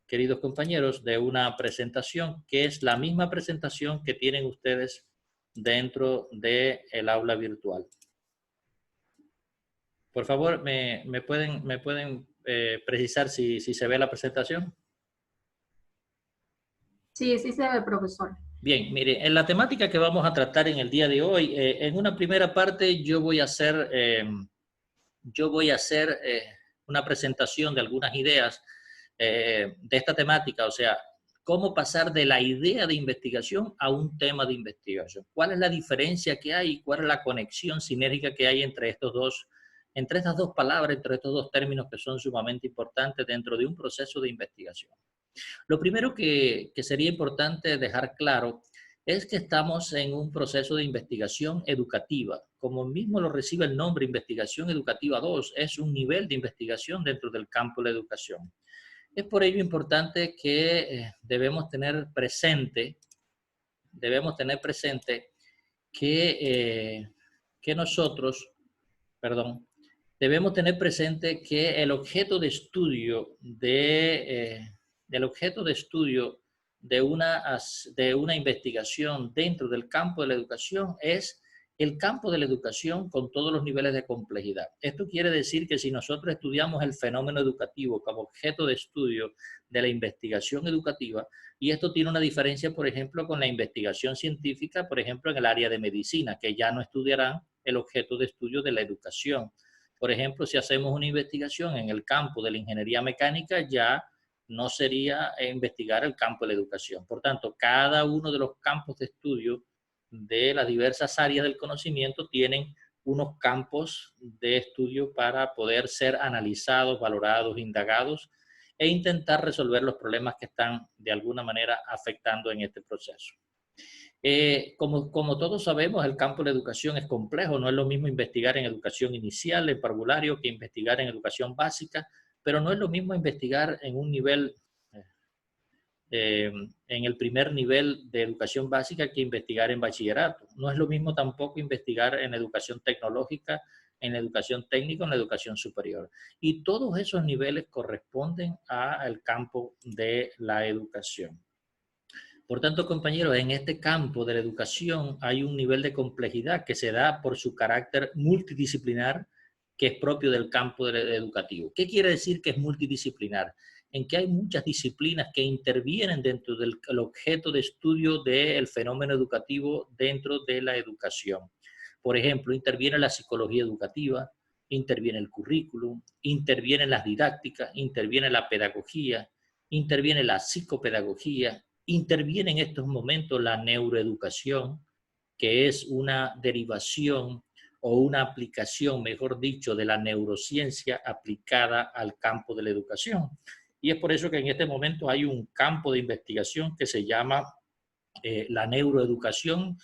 queridos compañeros, de una presentación que es la misma presentación que tienen ustedes dentro del aula virtual. Por favor, ¿me pueden precisar si se ve la presentación? Sí, sí se ve, profesor. Bien, mire, en la temática que vamos a tratar en el día de hoy, en una primera parte yo voy a hacer una presentación de algunas ideas de esta temática, o sea, cómo pasar de la idea de investigación a un tema de investigación. ¿Cuál es la diferencia que hay? ¿Cuál es la conexión sinérgica que hay entre estas dos palabras, entre estos dos términos que son sumamente importantes dentro de un proceso de investigación? Lo primero que sería importante dejar claro es que estamos en un proceso de investigación educativa. Como mismo lo recibe el nombre, Investigación Educativa 2, es un nivel de investigación dentro del campo de la educación. Es por ello importante que que, que nosotros, perdón, debemos tener presente que el objeto de estudio de una investigación dentro del campo de la educación es el campo de la educación con todos los niveles de complejidad. Esto quiere decir que si nosotros estudiamos el fenómeno educativo como objeto de estudio de la investigación educativa, y esto tiene una diferencia, por ejemplo, con la investigación científica, por ejemplo, en el área de medicina, que ya no estudiarán el objeto de estudio de la educación. Por ejemplo, si hacemos una investigación en el campo de la ingeniería mecánica, ya no sería investigar el campo de la educación. Por tanto, cada uno de los campos de estudio de las diversas áreas del conocimiento tienen unos campos de estudio para poder ser analizados, valorados, indagados e intentar resolver los problemas que están de alguna manera afectando en este proceso. Como todos sabemos, el campo de la educación es complejo, no es lo mismo investigar en educación inicial, en parvulario, que investigar en educación básica, pero no es lo mismo investigar en un nivel, en el primer nivel de educación básica que investigar en bachillerato. No es lo mismo tampoco investigar en educación tecnológica, en educación técnica, en la educación superior. Y todos esos niveles corresponden al campo de la educación. Por tanto, compañeros, en este campo de la educación hay un nivel de complejidad que se da por su carácter multidisciplinar, que es propio del campo educativo. ¿Qué quiere decir que es multidisciplinar? En que hay muchas disciplinas que intervienen dentro del objeto de estudio del fenómeno educativo dentro de la educación. Por ejemplo, interviene la psicología educativa, interviene el currículum, interviene las didácticas, interviene la pedagogía, interviene la psicopedagogía, interviene en estos momentos la neuroeducación, que es una derivación o una aplicación, mejor dicho, de la neurociencia aplicada al campo de la educación. Y es por eso que en este momento hay un campo de investigación que se llama la neuroeducación,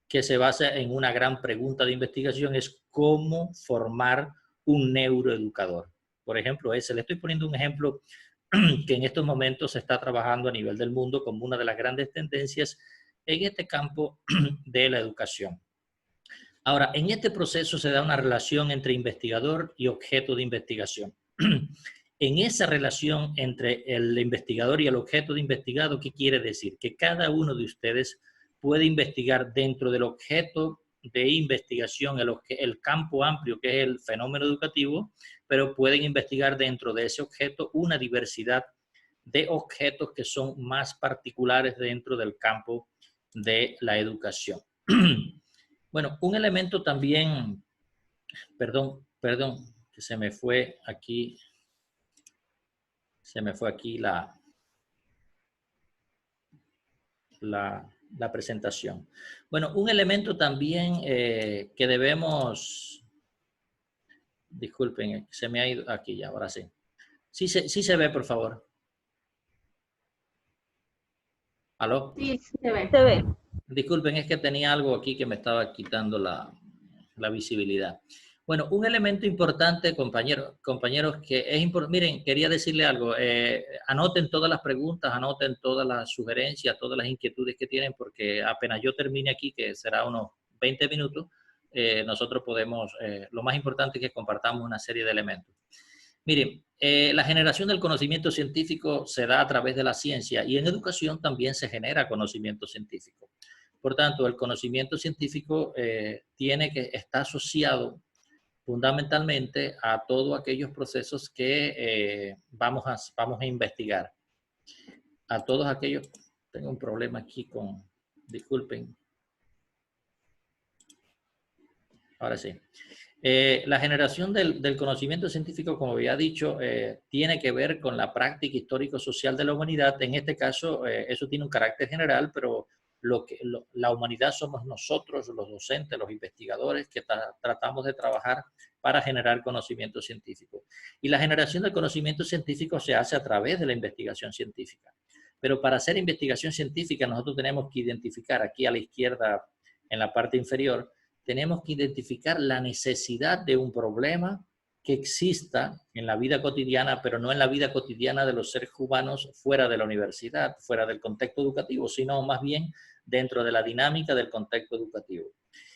que se basa en una gran pregunta de investigación, es cómo formar un neuroeducador. Por ejemplo, le estoy poniendo un ejemplo que en estos momentos se está trabajando a nivel del mundo como una de las grandes tendencias en este campo de la educación. Ahora, en este proceso se da una relación entre investigador y objeto de investigación. En esa relación entre el investigador y el objeto de investigado, ¿qué quiere decir? Que cada uno de ustedes puede investigar dentro del objeto de investigación, el campo amplio que es el fenómeno educativo, pero pueden investigar dentro de ese objeto una diversidad de objetos que son más particulares dentro del campo de la educación. Bueno, un elemento también, perdón, que se me fue aquí la presentación. Bueno, un elemento también que debemos, disculpen, se me ha ido aquí ya, ahora sí. Sí se ve, por favor. ¿Aló? Sí, sí se ve. Se ve. Disculpen, es que tenía algo aquí que me estaba quitando la visibilidad. Bueno, un elemento importante, compañeros, que es importante, miren, quería decirle algo, anoten todas las preguntas, anoten todas las sugerencias, todas las inquietudes que tienen, porque apenas yo termine aquí, que será unos 20 minutos, nosotros podemos, lo más importante es que compartamos una serie de elementos. Miren, la generación del conocimiento científico se da a través de la ciencia y en educación también se genera conocimiento científico. Por tanto, el conocimiento científico está asociado fundamentalmente a todos aquellos procesos que vamos a investigar. A todos aquellos, tengo un problema aquí disculpen. Ahora sí. La generación del conocimiento científico, como había dicho, tiene que ver con la práctica histórico-social de la humanidad. En este caso, eso tiene un carácter general, pero la humanidad somos nosotros, los docentes, los investigadores, que tratamos de trabajar para generar conocimiento científico. Y la generación del conocimiento científico se hace a través de la investigación científica. Pero para hacer investigación científica, nosotros tenemos que identificar aquí a la izquierda, en la parte inferior, tenemos que identificar la necesidad de un problema que exista en la vida cotidiana, pero no en la vida cotidiana de los seres humanos fuera de la universidad, fuera del contexto educativo, sino más bien dentro de la dinámica del contexto educativo.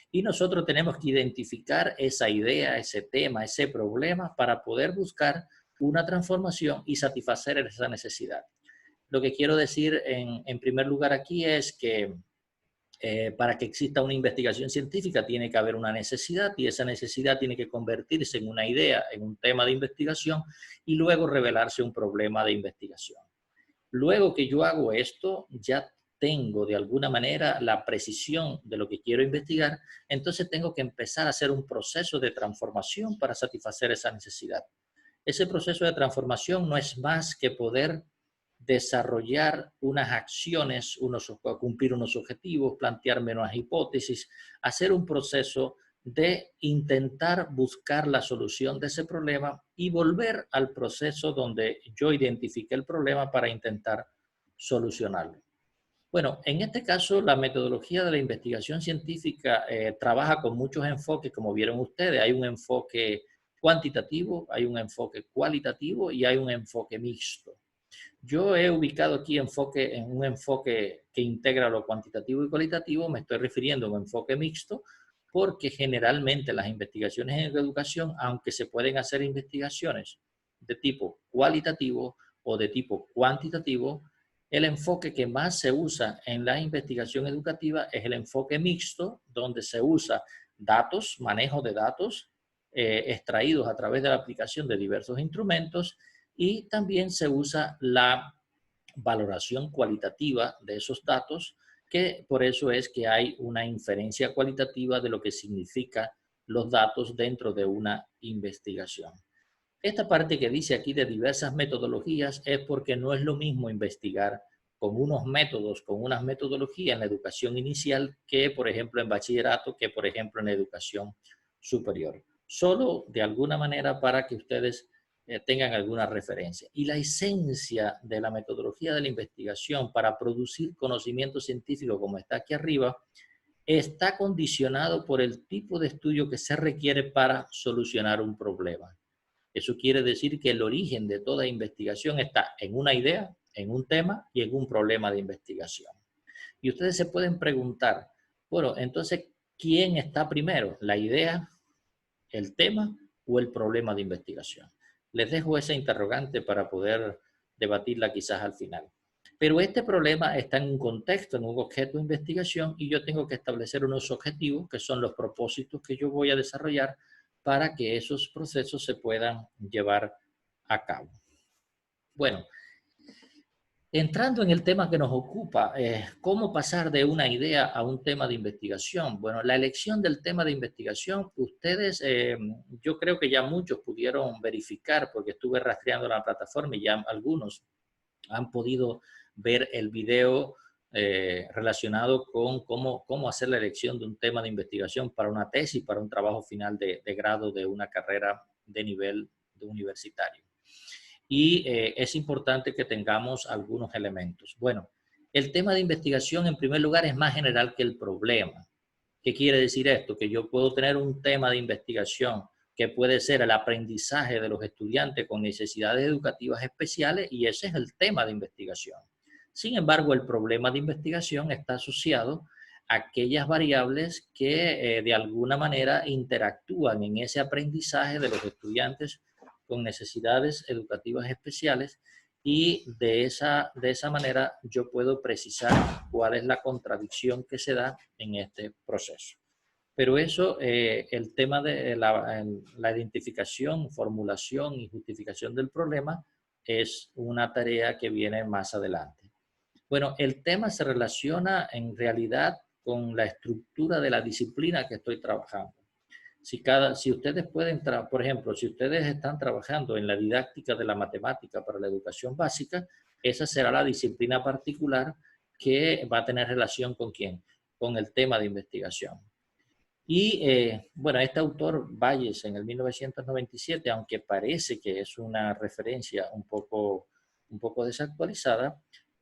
Y nosotros tenemos que identificar esa idea, ese tema, ese problema para poder buscar una transformación y satisfacer esa necesidad. Lo que quiero decir en primer lugar aquí es que para que exista una investigación científica tiene que haber una necesidad y esa necesidad tiene que convertirse en una idea, en un tema de investigación y luego revelarse un problema de investigación. Luego que yo hago esto, ya tengo de alguna manera la precisión de lo que quiero investigar, entonces tengo que empezar a hacer un proceso de transformación para satisfacer esa necesidad. Ese proceso de transformación no es más que poder desarrollar unas acciones, cumplir unos objetivos, plantearme unas hipótesis, hacer un proceso de intentar buscar la solución de ese problema y volver al proceso donde yo identifique el problema para intentar solucionarlo. Bueno, en este caso, la metodología de la investigación científica trabaja con muchos enfoques, como vieron ustedes. Hay un enfoque cuantitativo, hay un enfoque cualitativo y hay un enfoque mixto. Yo he ubicado aquí en un enfoque que integra lo cuantitativo y cualitativo, me estoy refiriendo a un enfoque mixto, porque generalmente las investigaciones en educación, aunque se pueden hacer investigaciones de tipo cualitativo o de tipo cuantitativo, el enfoque que más se usa en la investigación educativa es el enfoque mixto, donde se usa datos, manejo de datos extraídos a través de la aplicación de diversos instrumentos y también se usa la valoración cualitativa de esos datos, que por eso es que hay una inferencia cualitativa de lo que significan los datos dentro de una investigación. Esta parte que dice aquí de diversas metodologías es porque no es lo mismo investigar con unos métodos, con unas metodologías en la educación inicial que, por ejemplo, en bachillerato, que, por ejemplo, en educación superior. Solo de alguna manera para que ustedes tengan alguna referencia. Y la esencia de la metodología de la investigación para producir conocimiento científico, como está aquí arriba, está condicionado por el tipo de estudio que se requiere para solucionar un problema. Eso quiere decir que el origen de toda investigación está en una idea, en un tema y en un problema de investigación. Y ustedes se pueden preguntar, bueno, entonces, ¿quién está primero? ¿La idea, el tema o el problema de investigación? Les dejo esa interrogante para poder debatirla quizás al final. Pero este problema está en un contexto, en un objeto de investigación y yo tengo que establecer unos objetivos que son los propósitos que yo voy a desarrollar para que esos procesos se puedan llevar a cabo. Bueno, entrando en el tema que nos ocupa, ¿cómo pasar de una idea a un tema de investigación? Bueno, la elección del tema de investigación, ustedes, yo creo que ya muchos pudieron verificar, porque estuve rastreando la plataforma y ya algunos han podido ver el video relacionado con cómo hacer la elección de un tema de investigación para una tesis, para un trabajo final de grado de una carrera de nivel universitario. Y es importante que tengamos algunos elementos. Bueno, el tema de investigación en primer lugar es más general que el problema. ¿Qué quiere decir esto? Que yo puedo tener un tema de investigación que puede ser el aprendizaje de los estudiantes con necesidades educativas especiales y ese es el tema de investigación. Sin embargo, el problema de investigación está asociado a aquellas variables que de alguna manera interactúan en ese aprendizaje de los estudiantes con necesidades educativas especiales y de esa manera yo puedo precisar cuál es la contradicción que se da en este proceso. Pero eso, el tema de la identificación, formulación y justificación del problema es una tarea que viene más adelante. Bueno, el tema se relaciona en realidad con la estructura de la disciplina que estoy trabajando. Si ustedes pueden, por ejemplo, si ustedes están trabajando en la didáctica de la matemática para la educación básica, esa será la disciplina particular que va a tener relación ¿con quién? Con el tema de investigación. Y bueno, este autor, Bayes, en el 1997, aunque parece que es una referencia un poco desactualizada,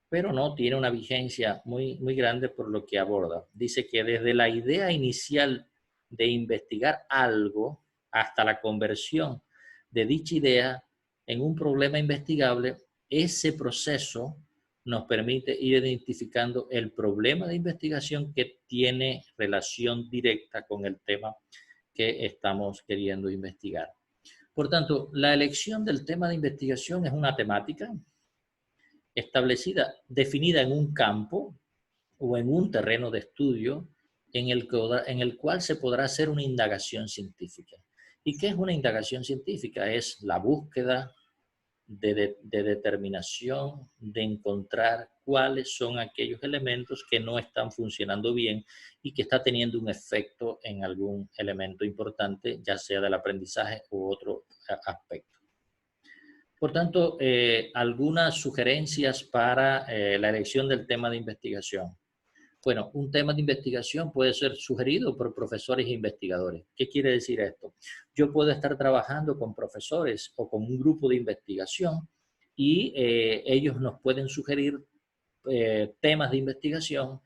pero no tiene una vigencia muy grande por lo que aborda. Dice que desde la idea inicial de investigar algo hasta la conversión de dicha idea en un problema investigable, ese proceso nos permite ir identificando el problema de investigación que tiene relación directa con el tema que estamos queriendo investigar. Por tanto, la elección del tema de investigación es una temática establecida, definida en un campo o en un terreno de estudio en el cual se podrá hacer una indagación científica. ¿Y qué es una indagación científica? Es la búsqueda de determinación, de encontrar cuáles son aquellos elementos que no están funcionando bien y que está teniendo un efecto en algún elemento importante, ya sea del aprendizaje u otro aspecto. Por tanto, algunas sugerencias para la elección del tema de investigación. Bueno, un tema de investigación puede ser sugerido por profesores e investigadores. ¿Qué quiere decir esto? Yo puedo estar trabajando con profesores o con un grupo de investigación y ellos nos pueden sugerir temas de investigación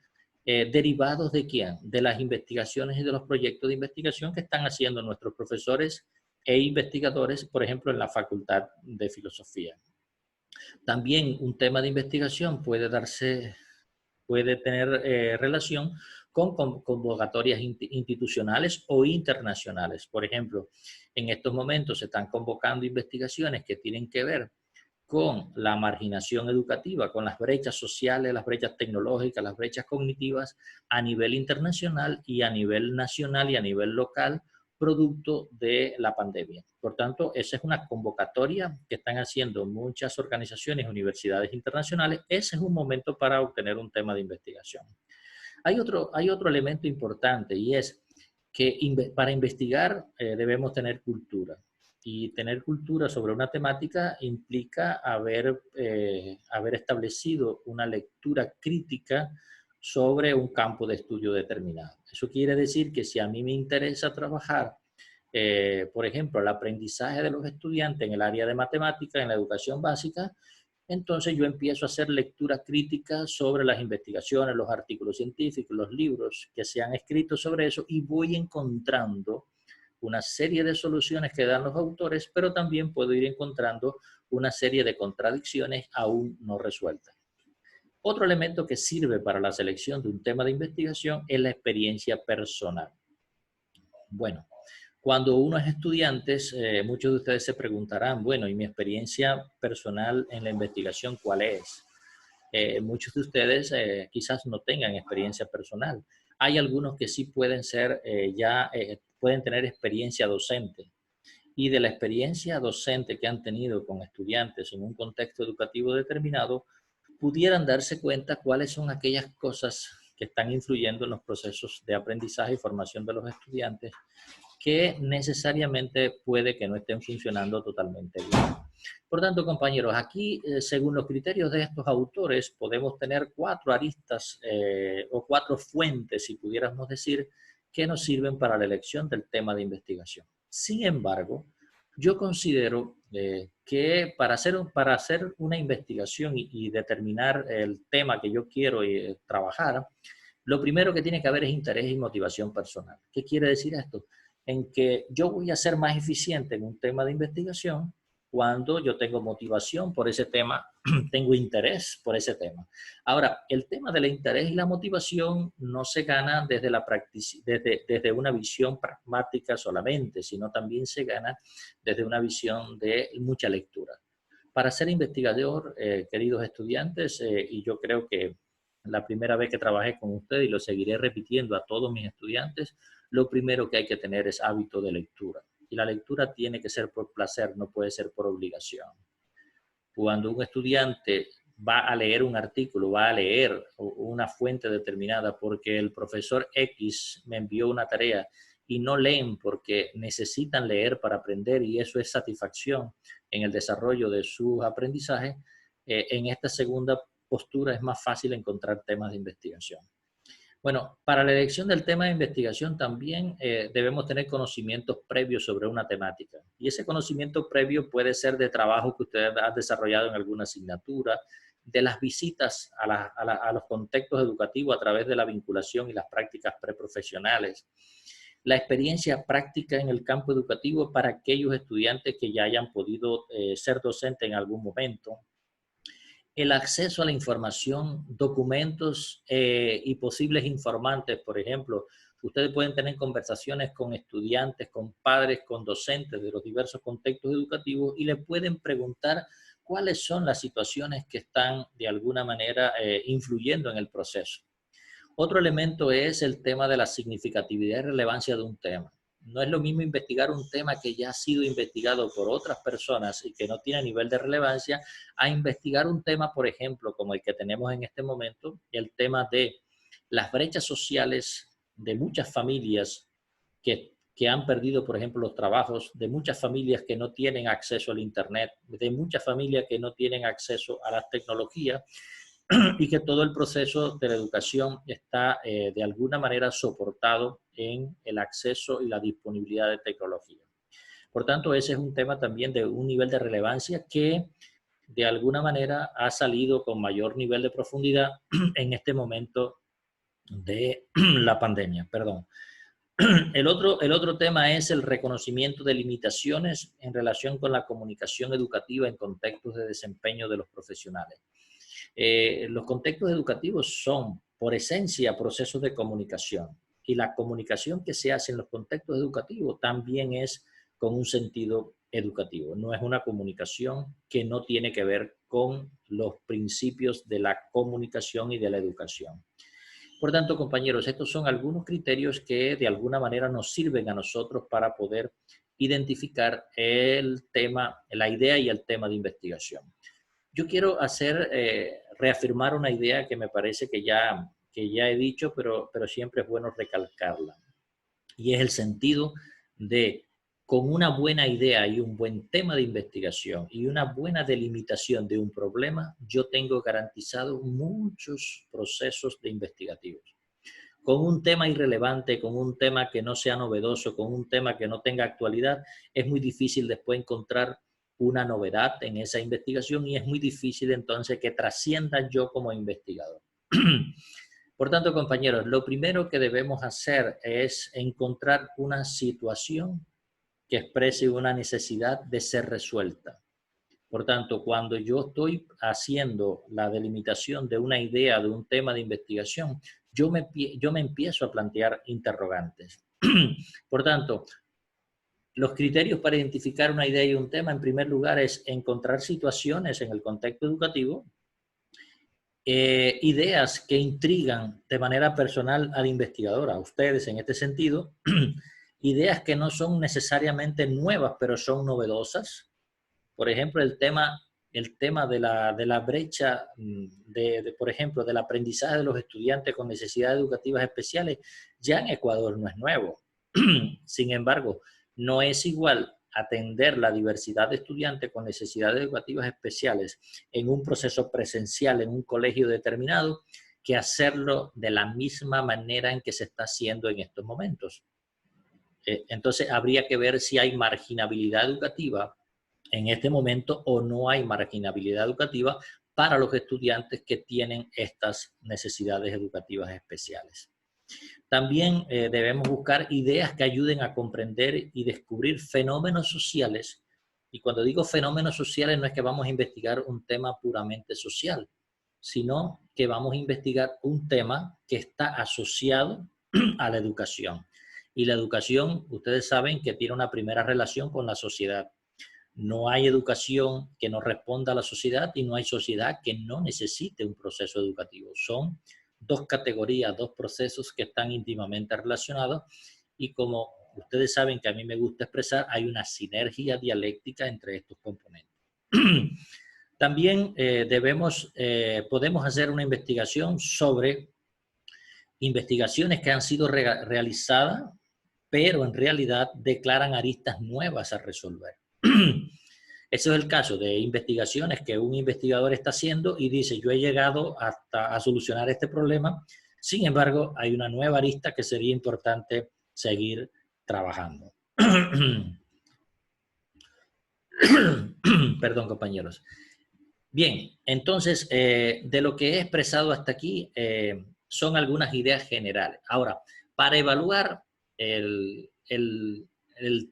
derivados de quién? De las investigaciones y de los proyectos de investigación que están haciendo nuestros profesores e investigadores, por ejemplo, en la Facultad de Filosofía. También un tema de investigación puede tener relación con convocatorias institucionales o internacionales. Por ejemplo, en estos momentos se están convocando investigaciones que tienen que ver con la marginación educativa, con las brechas sociales, las brechas tecnológicas, las brechas cognitivas a nivel internacional y a nivel nacional y a nivel local, producto de la pandemia. Por tanto, esa es una convocatoria que están haciendo muchas organizaciones, universidades internacionales. Ese es un momento para obtener un tema de investigación. Hay otro elemento importante y es que para investigar debemos tener cultura. Y tener cultura sobre una temática implica haber establecido una lectura crítica sobre un campo de estudio determinado. Eso quiere decir que si a mí me interesa trabajar, por ejemplo, el aprendizaje de los estudiantes en el área de matemática, en la educación básica, entonces yo empiezo a hacer lectura crítica sobre las investigaciones, los artículos científicos, los libros que se han escrito sobre eso y voy encontrando una serie de soluciones que dan los autores, pero también puedo ir encontrando una serie de contradicciones aún no resueltas. Otro elemento que sirve para la selección de un tema de investigación es la experiencia personal. Bueno, cuando uno es estudiante, muchos de ustedes se preguntarán, bueno, ¿y mi experiencia personal en la investigación cuál es? Muchos de ustedes quizás no tengan experiencia personal. Hay algunos que sí pueden ser, pueden tener experiencia docente. Y de la experiencia docente que han tenido con estudiantes en un contexto educativo determinado, pudieran darse cuenta cuáles son aquellas cosas que están influyendo en los procesos de aprendizaje y formación de los estudiantes que necesariamente puede que no estén funcionando totalmente bien. Por tanto, compañeros, aquí, según los criterios de estos autores, podemos tener 4 aristas o 4 fuentes, si pudiéramos decir, que nos sirven para la elección del tema de investigación. Sin embargo, yo considero que para hacer una investigación y determinar el tema que yo quiero trabajar, lo primero que tiene que haber es interés y motivación personal. ¿Qué quiere decir esto? En que yo voy a ser más eficiente en un tema de investigación cuando yo tengo motivación por ese tema, tengo interés por ese tema. Ahora, el tema del interés y la motivación no se gana desde una visión pragmática solamente, sino también se gana desde una visión de mucha lectura. Para ser investigador, queridos estudiantes, y yo creo que la primera vez que trabajé con ustedes, y lo seguiré repitiendo a todos mis estudiantes, lo primero que hay que tener es hábito de lectura. Y la lectura tiene que ser por placer, no puede ser por obligación. Cuando un estudiante va a leer un artículo, va a leer una fuente determinada porque el profesor X me envió una tarea y no leen porque necesitan leer para aprender y eso es satisfacción en el desarrollo de sus aprendizajes, en esta segunda postura es más fácil encontrar temas de investigación. Bueno, para la elección del tema de investigación también debemos tener conocimientos previos sobre una temática. Y ese conocimiento previo puede ser de trabajo que usted ha desarrollado en alguna asignatura, de las visitas a los contextos educativos a través de la vinculación y las prácticas preprofesionales. La experiencia práctica en el campo educativo para aquellos estudiantes que ya hayan podido ser docentes en algún momento. El acceso a la información, documentos y posibles informantes, por ejemplo. Ustedes pueden tener conversaciones con estudiantes, con padres, con docentes de los diversos contextos educativos y le pueden preguntar cuáles son las situaciones que están de alguna manera influyendo en el proceso. Otro elemento es el tema de la significatividad y relevancia de un tema. No es lo mismo investigar un tema que ya ha sido investigado por otras personas y que no tiene nivel de relevancia, a investigar un tema, por ejemplo, como el que tenemos en este momento, el tema de las brechas sociales de muchas familias que han perdido, por ejemplo, los trabajos, de muchas familias que no tienen acceso al Internet, de muchas familias que no tienen acceso a las tecnologías, y que todo el proceso de la educación está de alguna manera soportado en el acceso y la disponibilidad de tecnología. Por tanto, ese es un tema también de un nivel de relevancia que de alguna manera ha salido con mayor nivel de profundidad en este momento de la pandemia. Perdón. El otro tema es el reconocimiento de limitaciones en relación con la comunicación educativa en contextos de desempeño de los profesionales. Los contextos educativos son, por esencia, procesos de comunicación. Y la comunicación que se hace en los contextos educativos también es con un sentido educativo. No es una comunicación que no tiene que ver con los principios de la comunicación y de la educación. Por tanto, compañeros, estos son algunos criterios que de alguna manera nos sirven a nosotros para poder identificar el tema, la idea y el tema de investigación. Yo quiero reafirmar una idea que me parece que ya he dicho, pero siempre es bueno recalcarla. Y es el sentido de, con una buena idea y un buen tema de investigación y una buena delimitación de un problema, yo tengo garantizado muchos procesos de investigativos. Con un tema irrelevante, con un tema que no sea novedoso, con un tema que no tenga actualidad, es muy difícil después encontrar una novedad en esa investigación y es muy difícil entonces que trascienda yo como investigador. Por tanto, compañeros, lo primero que debemos hacer es encontrar una situación que exprese una necesidad de ser resuelta. Por tanto, cuando yo estoy haciendo la delimitación de una idea, de un tema de investigación, yo me empiezo a plantear interrogantes. Por tanto, los criterios para identificar una idea y un tema, en primer lugar, es encontrar situaciones en el contexto educativo, ideas que intrigan de manera personal al investigador, a ustedes en este sentido, ideas que no son necesariamente nuevas, pero son novedosas. Por ejemplo, el tema de la brecha, por ejemplo, del aprendizaje de los estudiantes con necesidades educativas especiales, ya en Ecuador no es nuevo. Sin embargo, no es igual atender la diversidad de estudiantes con necesidades educativas especiales en un proceso presencial, en un colegio determinado, que hacerlo de la misma manera en que se está haciendo en estos momentos. Entonces, habría que ver si hay marginabilidad educativa en este momento o no hay marginabilidad educativa para los estudiantes que tienen estas necesidades educativas especiales. También debemos buscar ideas que ayuden a comprender y descubrir fenómenos sociales Y cuando digo fenómenos sociales no es que vamos a investigar un tema puramente social, sino que vamos a investigar un tema que está asociado a la educación. Y la educación, ustedes saben que tiene una primera relación con la sociedad. No hay educación que no responda a la sociedad y no hay sociedad que no necesite un proceso educativo. Son dos categorías, dos procesos que están íntimamente relacionados y como ustedes saben que a mí me gusta expresar, hay una sinergia dialéctica entre estos componentes. También podemos hacer una investigación sobre investigaciones que han sido realizadas, pero en realidad declaran aristas nuevas a resolver. Ese es el caso de investigaciones que un investigador está haciendo y dice, yo he llegado hasta a solucionar este problema, sin embargo, hay una nueva arista que sería importante seguir trabajando. Perdón, compañeros. Bien, entonces, de lo que he expresado hasta aquí, son algunas ideas generales. Ahora, para evaluar el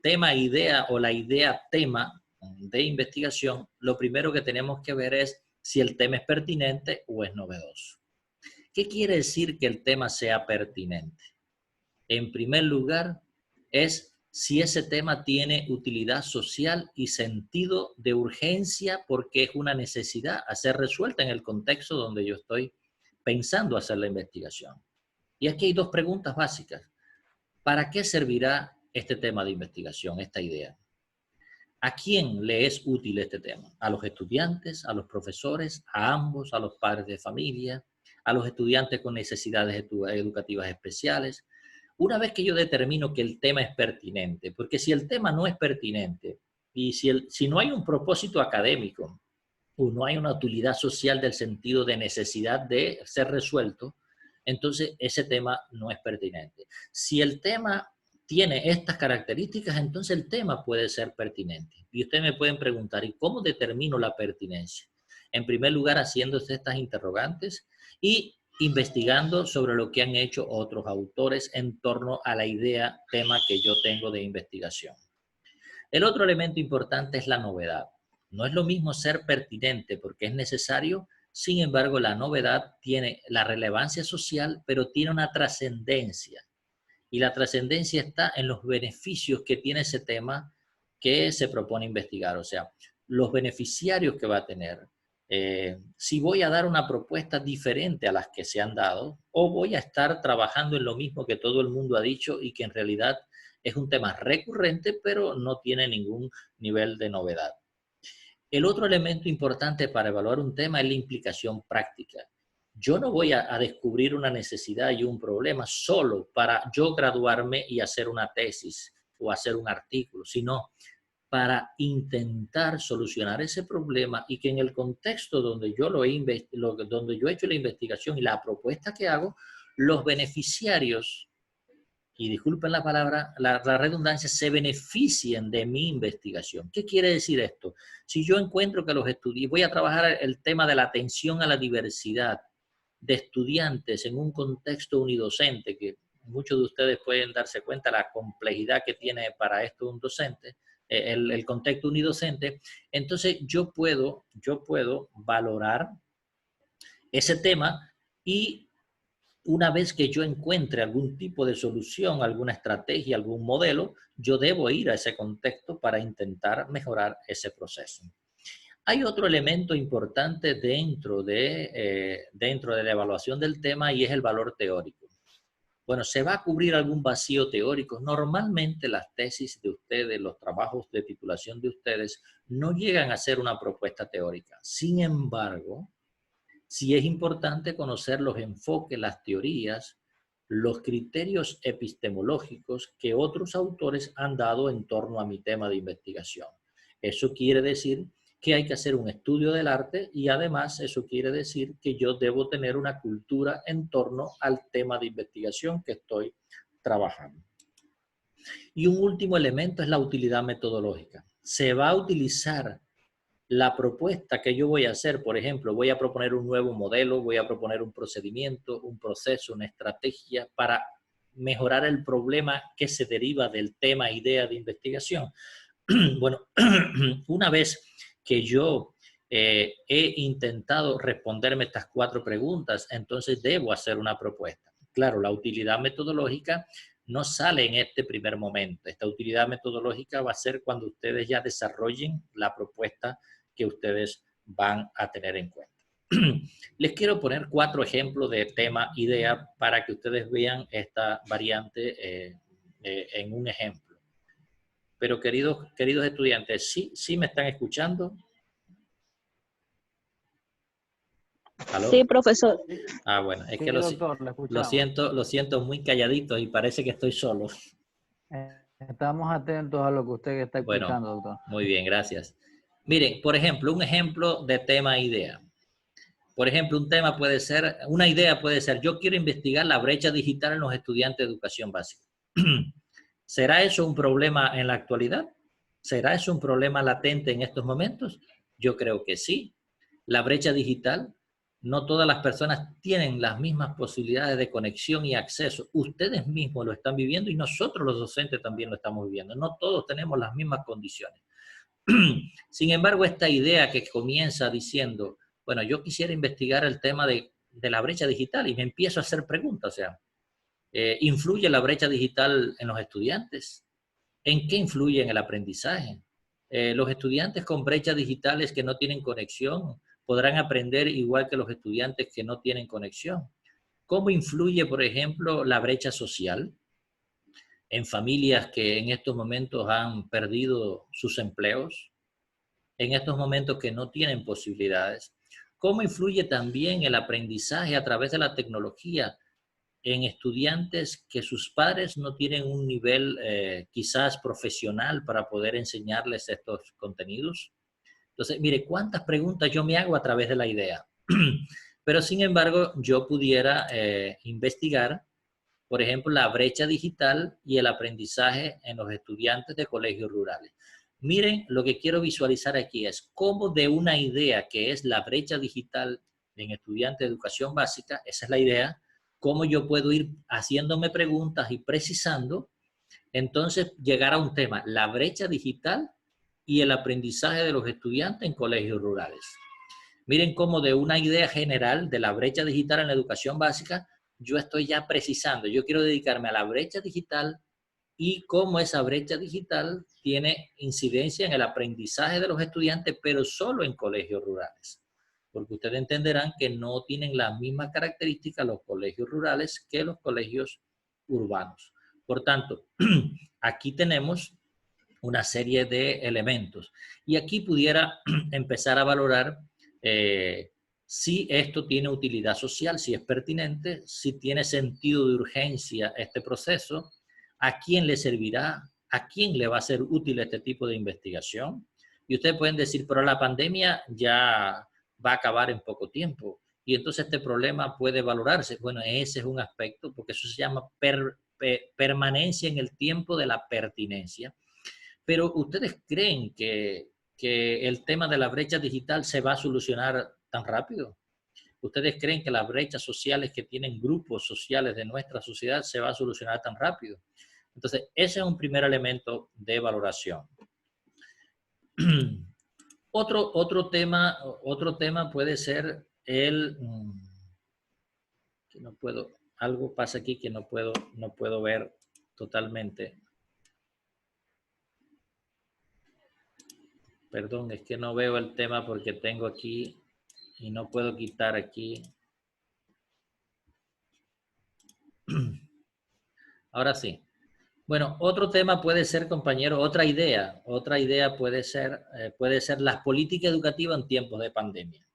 tema idea o la idea tema de investigación, lo primero que tenemos que ver es si el tema es pertinente o es novedoso. ¿Qué quiere decir que el tema sea pertinente? En primer lugar, es si ese tema tiene utilidad social y sentido de urgencia porque es una necesidad a ser resuelta en el contexto donde yo estoy pensando hacer la investigación. Y aquí hay dos preguntas básicas. ¿Para qué servirá este tema de investigación, esta idea? ¿A quién le es útil este tema? ¿A los estudiantes, a los profesores, a ambos, a los padres de familia, a los estudiantes con necesidades educativas especiales? Una vez que yo determino que el tema es pertinente, porque si el tema no es pertinente y si no hay un propósito académico o no hay una utilidad social del sentido de necesidad de ser resuelto, entonces ese tema no es pertinente. Si el tema tiene estas características, entonces el tema puede ser pertinente. Y ustedes me pueden preguntar, ¿y cómo determino la pertinencia? En primer lugar, haciéndose estas interrogantes y investigando sobre lo que han hecho otros autores en torno a la idea, tema que yo tengo de investigación. El otro elemento importante es la novedad. No es lo mismo ser pertinente porque es necesario, sin embargo, la novedad tiene la relevancia social, pero tiene una trascendencia. Y la trascendencia está en los beneficios que tiene ese tema que se propone investigar. O sea, los beneficiarios que va a tener. Si voy a dar una propuesta diferente a las que se han dado o voy a estar trabajando en lo mismo que todo el mundo ha dicho y que en realidad es un tema recurrente, pero no tiene ningún nivel de novedad. El otro elemento importante para evaluar un tema es la implicación práctica. Yo no voy a descubrir una necesidad y un problema solo para yo graduarme y hacer una tesis o hacer un artículo, sino para intentar solucionar ese problema y que en el contexto donde yo donde yo he hecho la investigación y la propuesta que hago, los beneficiarios, y disculpen la palabra, la redundancia, se beneficien de mi investigación. ¿Qué quiere decir esto? Si yo encuentro que los estudiantes, voy a trabajar el tema de la atención a la diversidad de estudiantes en un contexto unidocente, que muchos de ustedes pueden darse cuenta la complejidad que tiene para esto un docente, el contexto unidocente, entonces yo puedo valorar ese tema y una vez que yo encuentre algún tipo de solución, alguna estrategia, algún modelo, yo debo ir a ese contexto para intentar mejorar ese proceso. Hay otro elemento importante dentro de la evaluación del tema y es el valor teórico. Bueno, ¿se va a cubrir algún vacío teórico? Normalmente las tesis de ustedes, los trabajos de titulación de ustedes, no llegan a ser una propuesta teórica. Sin embargo, sí es importante conocer los enfoques, las teorías, los criterios epistemológicos que otros autores han dado en torno a mi tema de investigación. Eso quiere decir que hay que hacer un estudio del arte y además eso quiere decir que yo debo tener una cultura en torno al tema de investigación que estoy trabajando. Y un último elemento es la utilidad metodológica. Se va a utilizar la propuesta que yo voy a hacer, por ejemplo, voy a proponer un nuevo modelo, voy a proponer un procedimiento, un proceso, una estrategia para mejorar el problema que se deriva del tema, idea de investigación. Bueno, una vez que yo he intentado responderme estas 4 preguntas, entonces debo hacer una propuesta. Claro, la utilidad metodológica no sale en este primer momento. Esta utilidad metodológica va a ser cuando ustedes ya desarrollen la propuesta que ustedes van a tener en cuenta. Les quiero poner 4 ejemplos de tema, idea, para que ustedes vean esta variante en un ejemplo. Pero queridos estudiantes, ¿sí me están escuchando? ¿Aló? Sí, profesor. Ah, bueno, es Sí, que doctor, lo siento muy calladito y parece que estoy solo. Estamos atentos a lo que usted está explicando, Bueno, doctor. muy bien, gracias. Miren, por ejemplo, un ejemplo de tema idea. Por ejemplo, una idea puede ser, yo quiero investigar la brecha digital en los estudiantes de educación básica. ¿Será eso un problema en la actualidad? ¿Será eso un problema latente en estos momentos? Yo creo que sí. La brecha digital, no todas las personas tienen las mismas posibilidades de conexión y acceso. Ustedes mismos lo están viviendo y nosotros los docentes también lo estamos viviendo. No todos tenemos las mismas condiciones. Sin embargo, esta idea que comienza diciendo, bueno, yo quisiera investigar el tema de la brecha digital y me empiezo a hacer preguntas, o sea, ¿influye la brecha digital en los estudiantes? ¿En qué influye en el aprendizaje? Los estudiantes con brechas digitales que no tienen conexión podrán aprender igual que los estudiantes que no tienen conexión. ¿Cómo influye, por ejemplo, la brecha social en familias que en estos momentos han perdido sus empleos, en estos momentos que no tienen posibilidades? ¿Cómo influye también el aprendizaje a través de la tecnología en estudiantes que sus padres no tienen un nivel quizás profesional para poder enseñarles estos contenidos? Entonces, mire, cuántas preguntas yo me hago a través de la idea. Pero sin embargo, yo pudiera investigar, por ejemplo, la brecha digital y el aprendizaje en los estudiantes de colegios rurales. Miren, lo que quiero visualizar aquí es cómo de una idea que es la brecha digital en estudiantes de educación básica, esa es la idea, cómo yo puedo ir haciéndome preguntas y precisando, entonces llegar a un tema, la brecha digital y el aprendizaje de los estudiantes en colegios rurales. Miren cómo de una idea general de la brecha digital en la educación básica, yo estoy ya precisando, yo quiero dedicarme a la brecha digital y cómo esa brecha digital tiene incidencia en el aprendizaje de los estudiantes, pero solo en colegios rurales. Porque ustedes entenderán que no tienen las mismas características los colegios rurales que los colegios urbanos. Por tanto, aquí tenemos una serie de elementos. Y aquí pudiera empezar a valorar si esto tiene utilidad social, si es pertinente, si tiene sentido de urgencia este proceso, a quién le servirá, a quién le va a ser útil este tipo de investigación. Y ustedes pueden decir, pero la pandemia ya va a acabar en poco tiempo y entonces este problema puede valorarse. Bueno, ese es un aspecto, porque eso se llama permanencia en el tiempo de la pertinencia. Pero ¿ustedes creen que el tema de la brecha digital se va a solucionar tan rápido? ¿Ustedes creen que las brechas sociales que tienen grupos sociales de nuestra sociedad se va a solucionar tan rápido? Entonces, ese es un primer elemento de valoración. Otro tema puede ser el... que no puedo, algo pasa aquí que no puedo ver totalmente. Perdón, es que no veo el tema porque tengo aquí y no puedo quitar aquí. Ahora sí. Bueno, otro tema puede ser, compañero, otra idea puede ser las políticas educativas en tiempos de pandemia.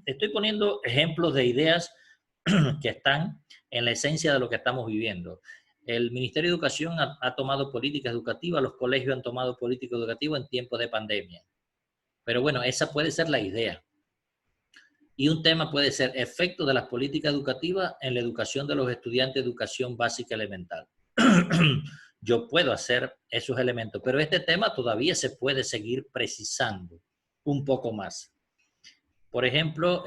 Estoy poniendo ejemplos de ideas que están en la esencia de lo que estamos viviendo. El Ministerio de Educación ha tomado políticas educativas, los colegios han tomado políticas educativas en tiempos de pandemia. Pero bueno, esa puede ser la idea. Y un tema puede ser efectos de las políticas educativas en la educación de los estudiantes de educación básica elemental. Yo puedo hacer esos elementos, pero este tema todavía se puede seguir precisando un poco más. Por ejemplo,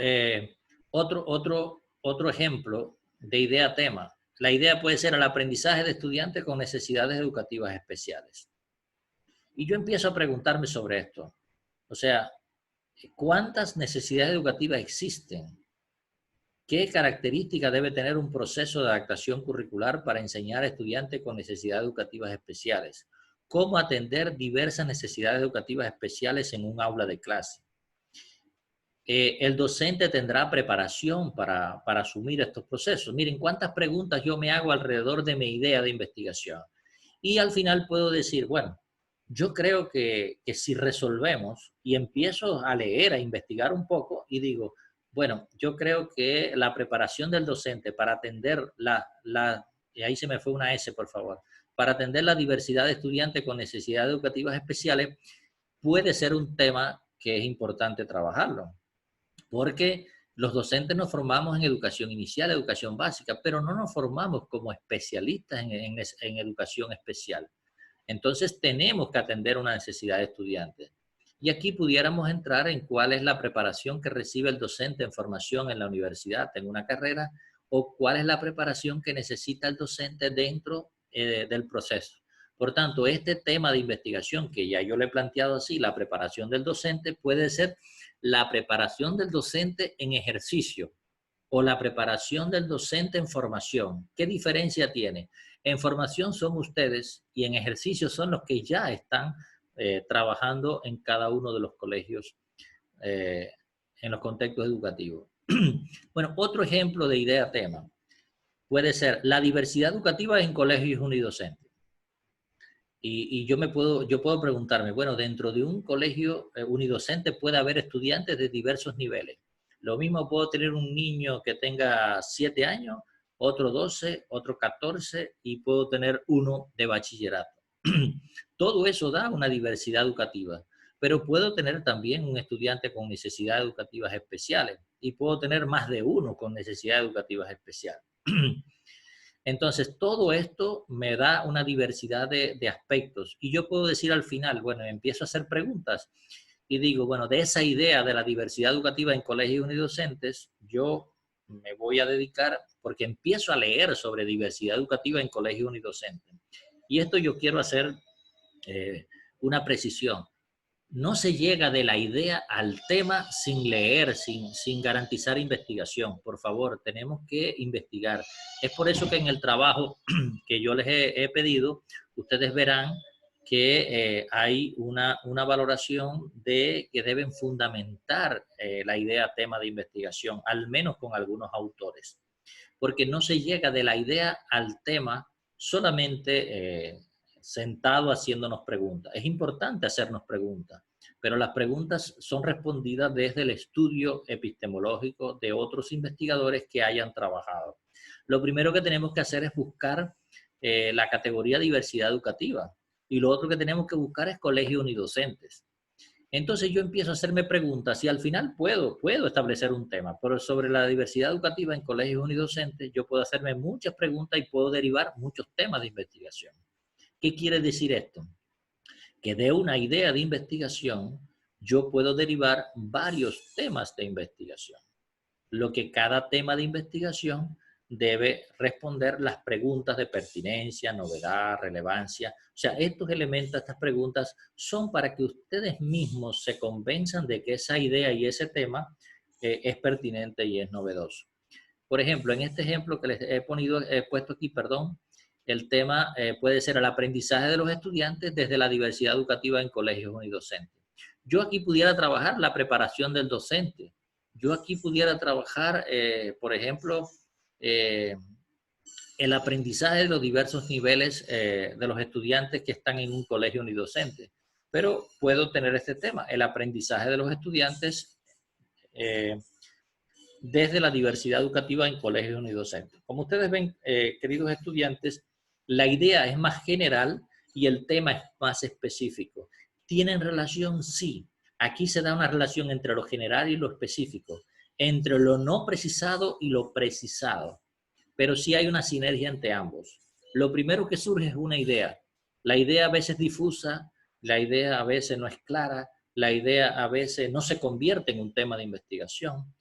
otro ejemplo de idea tema. La idea puede ser el aprendizaje de estudiantes con necesidades educativas especiales. Y yo empiezo a preguntarme sobre esto. O sea, ¿cuántas necesidades educativas existen? ¿Qué características debe tener un proceso de adaptación curricular para enseñar a estudiantes con necesidades educativas especiales? ¿Cómo atender diversas necesidades educativas especiales en un aula de clase? El docente tendrá preparación para asumir estos procesos. Miren, cuántas preguntas yo me hago alrededor de mi idea de investigación. Y al final puedo decir, bueno, yo creo que si resolvemos y empiezo a leer, a investigar un poco y digo, bueno, yo creo que la preparación del docente para atender y ahí se me fue una S, por favor, para atender la diversidad de estudiantes con necesidades educativas especiales puede ser un tema que es importante trabajarlo. Porque los docentes nos formamos en educación inicial, educación básica, pero no nos formamos como especialistas en educación especial. Entonces tenemos que atender una necesidad de estudiantes. Y aquí pudiéramos entrar en cuál es la preparación que recibe el docente en formación en la universidad, en una carrera, o cuál es la preparación que necesita el docente dentro del proceso. Por tanto, este tema de investigación, que ya yo le he planteado así, la preparación del docente puede ser la preparación del docente en ejercicio o la preparación del docente en formación. ¿Qué diferencia tiene? En formación son ustedes y en ejercicio son los que ya están trabajando en cada uno de los colegios en los contextos educativos. Bueno, otro ejemplo de idea tema puede ser la diversidad educativa en colegios unidocentes. Y yo puedo preguntarme, bueno, dentro de un colegio unidocente puede haber estudiantes de diversos niveles. Lo mismo puedo tener un niño que tenga 7 años, otro 12, otro 14 y puedo tener uno de bachillerato. Todo eso da una diversidad educativa, pero puedo tener también un estudiante con necesidades educativas especiales y puedo tener más de uno con necesidades educativas especiales. Entonces, todo esto me da una diversidad de aspectos y yo puedo decir al final, bueno, empiezo a hacer preguntas y digo, bueno, de esa idea de la diversidad educativa en colegios unidocentes, yo me voy a dedicar porque empiezo a leer sobre diversidad educativa en colegios unidocentes. Y esto yo quiero hacer una precisión. No se llega de la idea al tema sin leer, sin garantizar investigación. Por favor, tenemos que investigar. Es por eso que en el trabajo que yo les he pedido, ustedes verán que hay una valoración de que deben fundamentar la idea tema de investigación, al menos con algunos autores. Porque no se llega de la idea al tema solamente sentado haciéndonos preguntas. Es importante hacernos preguntas, pero las preguntas son respondidas desde el estudio epistemológico de otros investigadores que hayan trabajado. Lo primero que tenemos que hacer es buscar la categoría diversidad educativa y lo otro que tenemos que buscar es colegios unidocentes. Entonces yo empiezo a hacerme preguntas y al final puedo establecer un tema, pero sobre la diversidad educativa en colegios unidocentes yo puedo hacerme muchas preguntas y puedo derivar muchos temas de investigación. ¿Qué quiere decir esto? Que de una idea de investigación yo puedo derivar varios temas de investigación. Lo que cada tema de investigación debe responder las preguntas de pertinencia, novedad, relevancia. O sea, estos elementos, estas preguntas son para que ustedes mismos se convenzan de que esa idea y ese tema es pertinente y es novedoso. Por ejemplo, en este ejemplo que les he puesto aquí, perdón, el tema puede ser el aprendizaje de los estudiantes desde la diversidad educativa en colegios unidocentes. Yo aquí pudiera trabajar la preparación del docente. Yo aquí pudiera trabajar, por ejemplo, el aprendizaje de los diversos niveles de los estudiantes que están en un colegio unidocente. Pero puedo tener este tema, el aprendizaje de los estudiantes desde la diversidad educativa en colegios unidocentes. Como ustedes ven, queridos estudiantes, la idea es más general y el tema es más específico. ¿Tienen relación? Sí. Aquí se da una relación entre lo general y lo específico, entre lo no precisado y lo precisado. Pero sí hay una sinergia entre ambos. Lo primero que surge es una idea. La idea a veces es difusa, la idea a veces no es clara, la idea a veces no se convierte en un tema de investigación.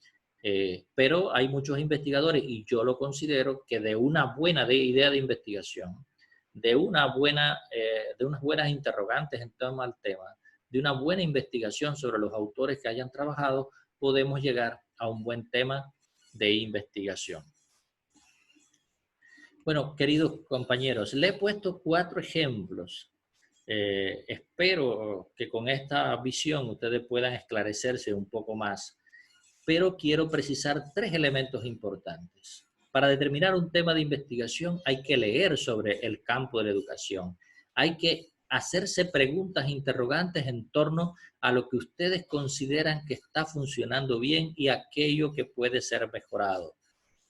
Pero hay muchos investigadores, y yo lo considero, que de una buena idea de investigación de unas buenas interrogantes en torno al tema, de una buena investigación sobre los autores que hayan trabajado, podemos llegar a un buen tema de investigación. Bueno, queridos compañeros, le he puesto 4 ejemplos. Espero que con esta visión ustedes puedan esclarecerse un poco más, pero quiero precisar 3 elementos importantes. Para determinar un tema de investigación hay que leer sobre el campo de la educación. Hay que hacerse preguntas interrogantes en torno a lo que ustedes consideran que está funcionando bien y aquello que puede ser mejorado.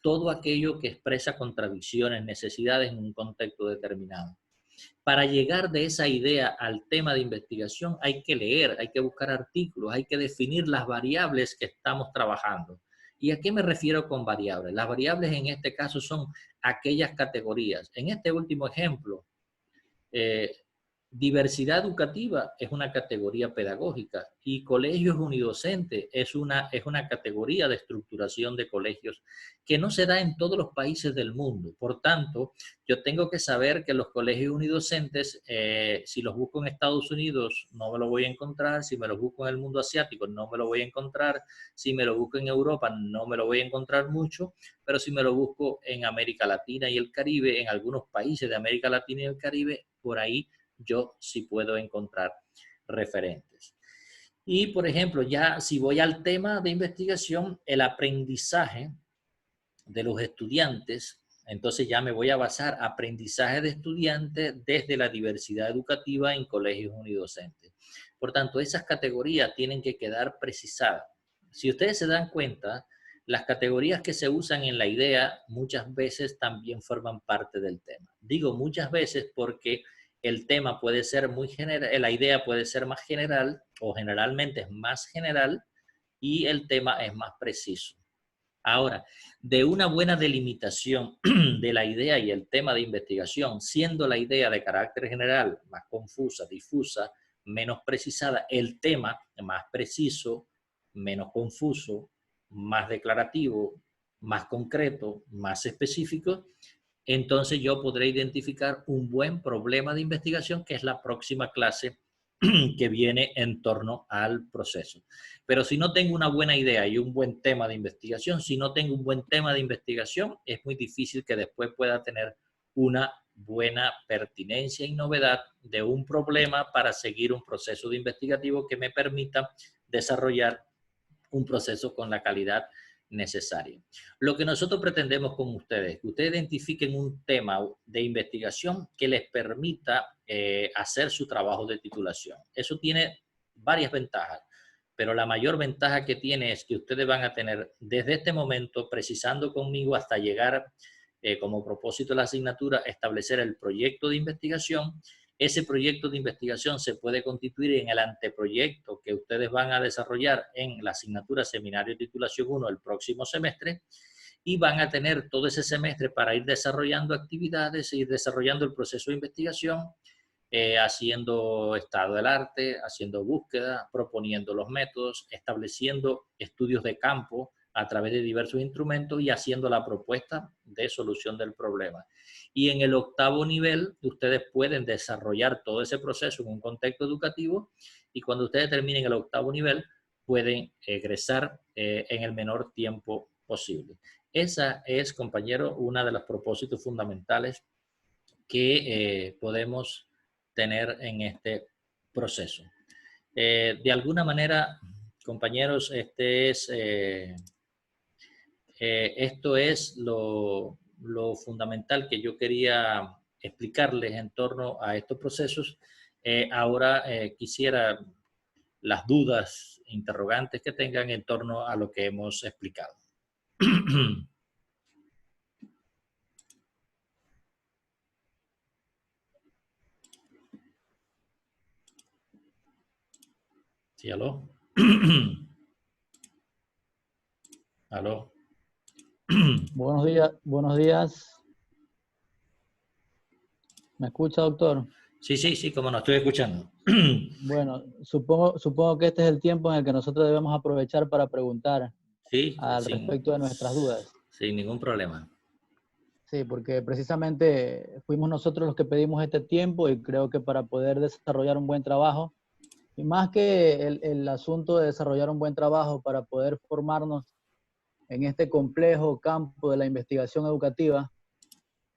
Todo aquello que expresa contradicciones, necesidades en un contexto determinado. Para llegar de esa idea al tema de investigación hay que leer, hay que buscar artículos, hay que definir las variables que estamos trabajando. ¿Y a qué me refiero con variables? Las variables en este caso son aquellas categorías. En este último ejemplo, diversidad educativa es una categoría pedagógica y colegios unidocentes es una categoría de estructuración de colegios que no se da en todos los países del mundo. Por tanto, yo tengo que saber que los colegios unidocentes, si los busco en Estados Unidos, no me lo voy a encontrar. Si me los busco en el mundo asiático, no me lo voy a encontrar. Si me lo busco en Europa, no me lo voy a encontrar mucho. Pero si me lo busco en América Latina y el Caribe, en algunos países de América Latina y el Caribe, por ahí yo sí puedo encontrar referentes. Y, por ejemplo, ya si voy al tema de investigación, el aprendizaje de los estudiantes, entonces ya me voy a basar aprendizaje de estudiantes desde la diversidad educativa en colegios unidocentes. Por tanto, esas categorías tienen que quedar precisadas. Si ustedes se dan cuenta, las categorías que se usan en la idea muchas veces también forman parte del tema. Digo muchas veces porque el tema puede ser muy general, la idea puede ser más general o generalmente es más general y el tema es más preciso. Ahora, de una buena delimitación de la idea y el tema de investigación, siendo la idea de carácter general más confusa, difusa, menos precisada, el tema más preciso, menos confuso, más declarativo, más concreto, más específico, entonces yo podré identificar un buen problema de investigación, que es la próxima clase que viene en torno al proceso. Pero si no tengo una buena idea y un buen tema de investigación, si no tengo un buen tema de investigación, es muy difícil que después pueda tener una buena pertinencia y novedad de un problema para seguir un proceso de investigativo que me permita desarrollar un proceso con la calidad necesaria. Lo que nosotros pretendemos con ustedes, que ustedes identifiquen un tema de investigación que les permita hacer su trabajo de titulación. Eso tiene varias ventajas, pero la mayor ventaja que tiene es que ustedes van a tener desde este momento, precisando conmigo hasta llegar como propósito de la asignatura, establecer el proyecto de investigación. Ese proyecto de investigación se puede constituir en el anteproyecto que ustedes van a desarrollar en la asignatura Seminario de Titulación 1 el próximo semestre y van a tener todo ese semestre para ir desarrollando actividades, ir desarrollando el proceso de investigación, haciendo estado del arte, haciendo búsqueda, proponiendo los métodos, estableciendo estudios de campo a través de diversos instrumentos y haciendo la propuesta de solución del problema. Y en el 8º nivel, ustedes pueden desarrollar todo ese proceso en un contexto educativo y cuando ustedes terminen el 8º nivel, pueden egresar en el menor tiempo posible. Esa es, compañero, una de los propósitos fundamentales que podemos tener en este proceso. De alguna manera, compañeros, esto es lo fundamental que yo quería explicarles en torno a estos procesos. Ahora quisiera las dudas, interrogantes que tengan en torno a lo que hemos explicado. Sí, aló. Aló. Buenos días, buenos días. ¿Me escucha, doctor? Sí, como no, estoy escuchando. Bueno, supongo que este es el tiempo en el que nosotros debemos aprovechar para preguntar Sí, al respecto de nuestras dudas. sin ningún problema. Sí, porque precisamente fuimos nosotros los que pedimos este tiempo y creo que para poder desarrollar un buen trabajo, y más que el asunto de desarrollar un buen trabajo, para poder formarnos en este complejo campo de la investigación educativa,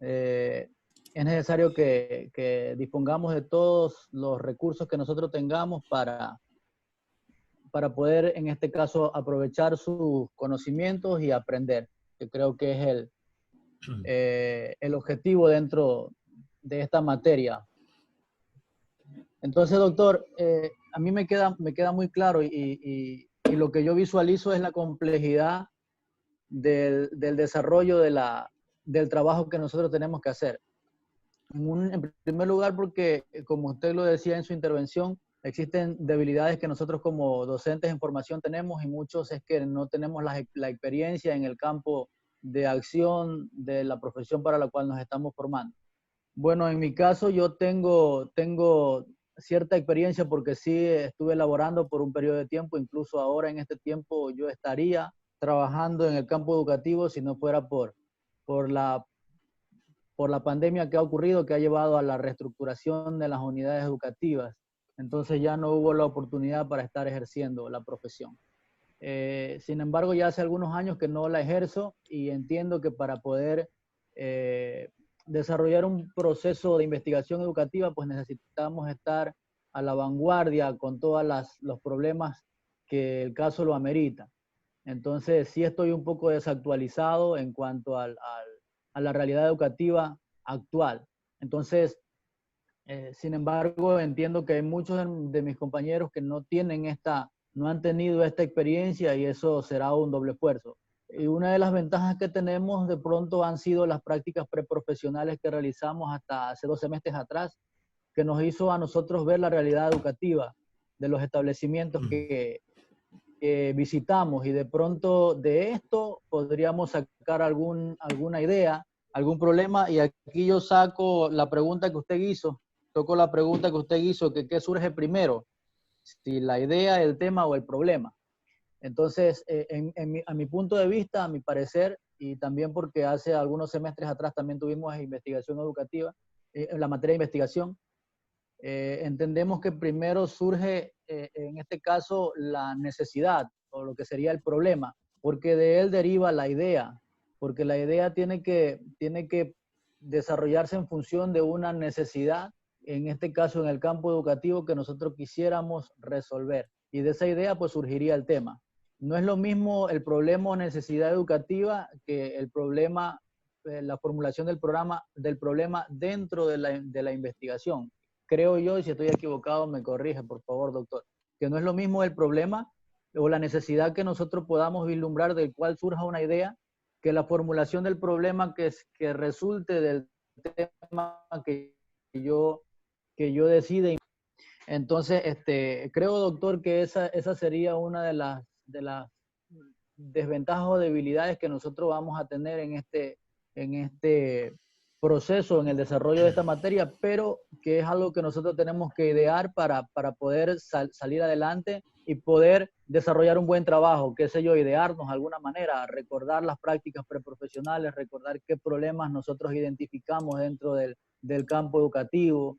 es necesario que dispongamos de todos los recursos que nosotros tengamos para poder, en este caso, aprovechar sus conocimientos y aprender, que creo que es el objetivo dentro de esta materia. Entonces, doctor, a mí me queda muy claro y lo que yo visualizo es la complejidad del desarrollo del trabajo que nosotros tenemos que hacer. En primer lugar, porque, como usted lo decía en su intervención, existen debilidades que nosotros como docentes en formación tenemos, y muchos es que no tenemos la experiencia en el campo de acción de la profesión para la cual nos estamos formando. Bueno, en mi caso yo tengo cierta experiencia porque sí estuve laborando por un periodo de tiempo, incluso ahora en este tiempo yo estaría trabajando en el campo educativo si no fuera por la pandemia que ha ocurrido, que ha llevado a la reestructuración de las unidades educativas. Entonces ya no hubo la oportunidad para estar ejerciendo la profesión. Sin embargo, ya hace algunos años que no la ejerzo y entiendo que para poder desarrollar un proceso de investigación educativa, pues necesitamos estar a la vanguardia con todos los problemas que el caso lo amerita. Entonces, sí estoy un poco desactualizado en cuanto a la realidad educativa actual. Entonces, sin embargo, entiendo que hay muchos de mis compañeros que no han tenido esta experiencia, y eso será un doble esfuerzo. Y una de las ventajas que tenemos de pronto han sido las prácticas preprofesionales que realizamos hasta hace 2 semestres atrás, que nos hizo a nosotros ver la realidad educativa de los establecimientos que visitamos, y de pronto de esto podríamos sacar alguna idea, algún problema. Y aquí yo saco la pregunta que usted hizo, que qué surge primero, si la idea, el tema o el problema. Entonces, a mi punto de vista, a mi parecer, y también porque hace algunos semestres atrás también tuvimos investigación educativa, en la materia de investigación, entendemos que primero surge, en este caso, la necesidad, o lo que sería el problema, porque de él deriva la idea, porque la idea tiene que desarrollarse en función de una necesidad, en este caso en el campo educativo, que nosotros quisiéramos resolver. Y de esa idea pues surgiría el tema. No es lo mismo el problema o necesidad educativa que el problema, la formulación del problema dentro de la investigación. Creo yo, y si estoy equivocado me corrige, por favor, doctor, que no es lo mismo el problema o la necesidad que nosotros podamos vislumbrar del cual surja una idea, que la formulación del problema que resulte del tema que yo decide. Entonces, creo, doctor, que esa sería una de las desventajas o debilidades que nosotros vamos a tener en este proceso, en el desarrollo de esta materia, pero que es algo que nosotros tenemos que idear para poder salir adelante y poder desarrollar un buen trabajo, qué sé yo, idearnos de alguna manera, recordar las prácticas preprofesionales, recordar qué problemas nosotros identificamos dentro del campo educativo.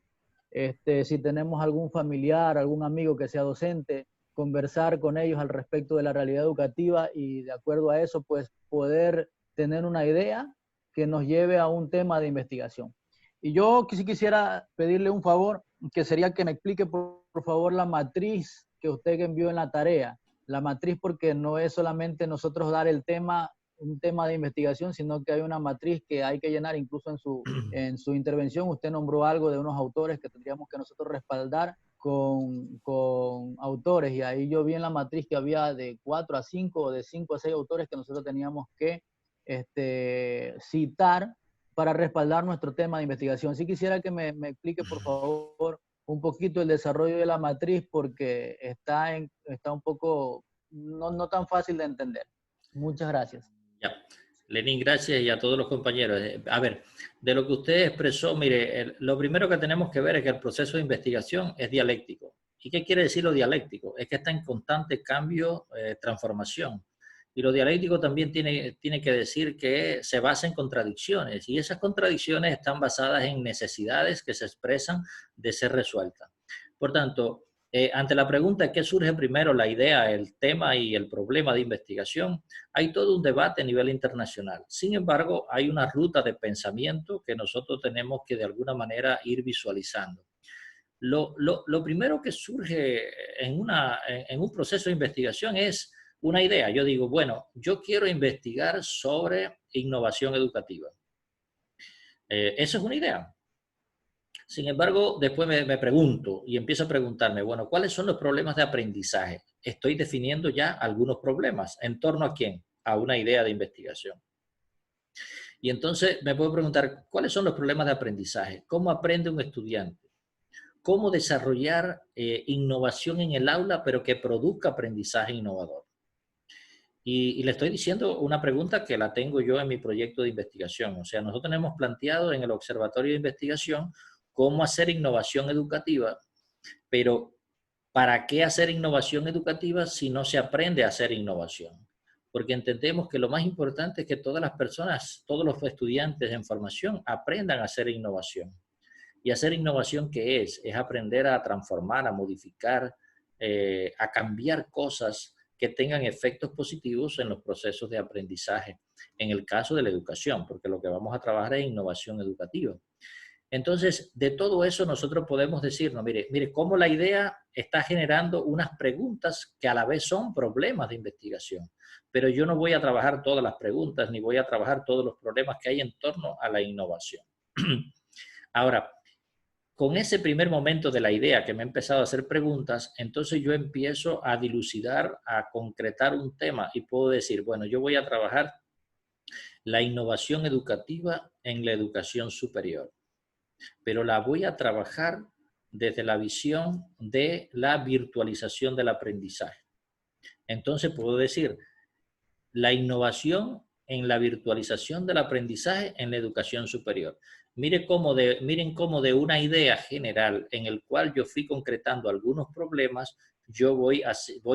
Si tenemos algún familiar, algún amigo que sea docente, conversar con ellos al respecto de la realidad educativa, y de acuerdo a eso, pues poder tener una idea que nos lleve a un tema de investigación. Y yo sí quisiera pedirle un favor, que sería que me explique por favor la matriz que usted envió en la tarea. La matriz, porque no es solamente nosotros dar un tema de investigación, sino que hay una matriz que hay que llenar. Incluso en su intervención usted nombró algo de unos autores que tendríamos que nosotros respaldar con autores, y ahí yo vi en la matriz que había de 4 a 5 o de 5 a 6 autores que nosotros teníamos que citar para respaldar nuestro tema de investigación. Sí quisiera que me explique por favor un poquito el desarrollo de la matriz, porque está un poco no tan fácil de entender. Muchas gracias. Ya. Lenín, gracias, y a todos los compañeros. A ver, de lo que usted expresó, mire, lo primero que tenemos que ver es que el proceso de investigación es dialéctico. ¿Y qué quiere decir lo dialéctico? Es que está en constante cambio, transformación. Y lo dialéctico también tiene que decir que se basa en contradicciones, y esas contradicciones están basadas en necesidades que se expresan de ser resueltas. Por tanto, ante la pregunta ¿qué surge primero, la idea, el tema y el problema de investigación? Hay todo un debate a nivel internacional. Sin embargo, hay una ruta de pensamiento que nosotros tenemos que de alguna manera ir visualizando. Lo primero que surge en un proceso de investigación es una idea. Yo digo, bueno, yo quiero investigar sobre innovación educativa. Eso es una idea. Sin embargo, después me pregunto y empiezo a preguntarme, bueno, ¿cuáles son los problemas de aprendizaje? Estoy definiendo ya algunos problemas. ¿En torno a quién? A una idea de investigación. Y entonces me puedo preguntar, ¿cuáles son los problemas de aprendizaje? ¿Cómo aprende un estudiante? ¿Cómo desarrollar innovación en el aula, pero que produzca aprendizaje innovador? Y le estoy diciendo una pregunta que la tengo yo en mi proyecto de investigación. O sea, nosotros tenemos planteado en el Observatorio de Investigación cómo hacer innovación educativa, pero ¿para qué hacer innovación educativa si no se aprende a hacer innovación? Porque entendemos que lo más importante es que todas las personas, todos los estudiantes en formación aprendan a hacer innovación. Y hacer innovación, ¿qué es? Es aprender a transformar, a modificar, a cambiar cosas que tengan efectos positivos en los procesos de aprendizaje, en el caso de la educación, porque lo que vamos a trabajar es innovación educativa. Entonces, de todo eso nosotros podemos decir, no, mire, cómo la idea está generando unas preguntas que a la vez son problemas de investigación, pero yo no voy a trabajar todas las preguntas, ni voy a trabajar todos los problemas que hay en torno a la innovación. Ahora, con ese primer momento de la idea que me ha empezado a hacer preguntas, entonces yo empiezo a dilucidar, a concretar un tema y puedo decir, bueno, yo voy a trabajar la innovación educativa en la educación superior, pero la voy a trabajar desde la visión de la virtualización del aprendizaje. Entonces puedo decir, la innovación en la virtualización del aprendizaje en la educación superior. Miren cómo de una idea general en el cual yo fui concretando algunos problemas, yo voy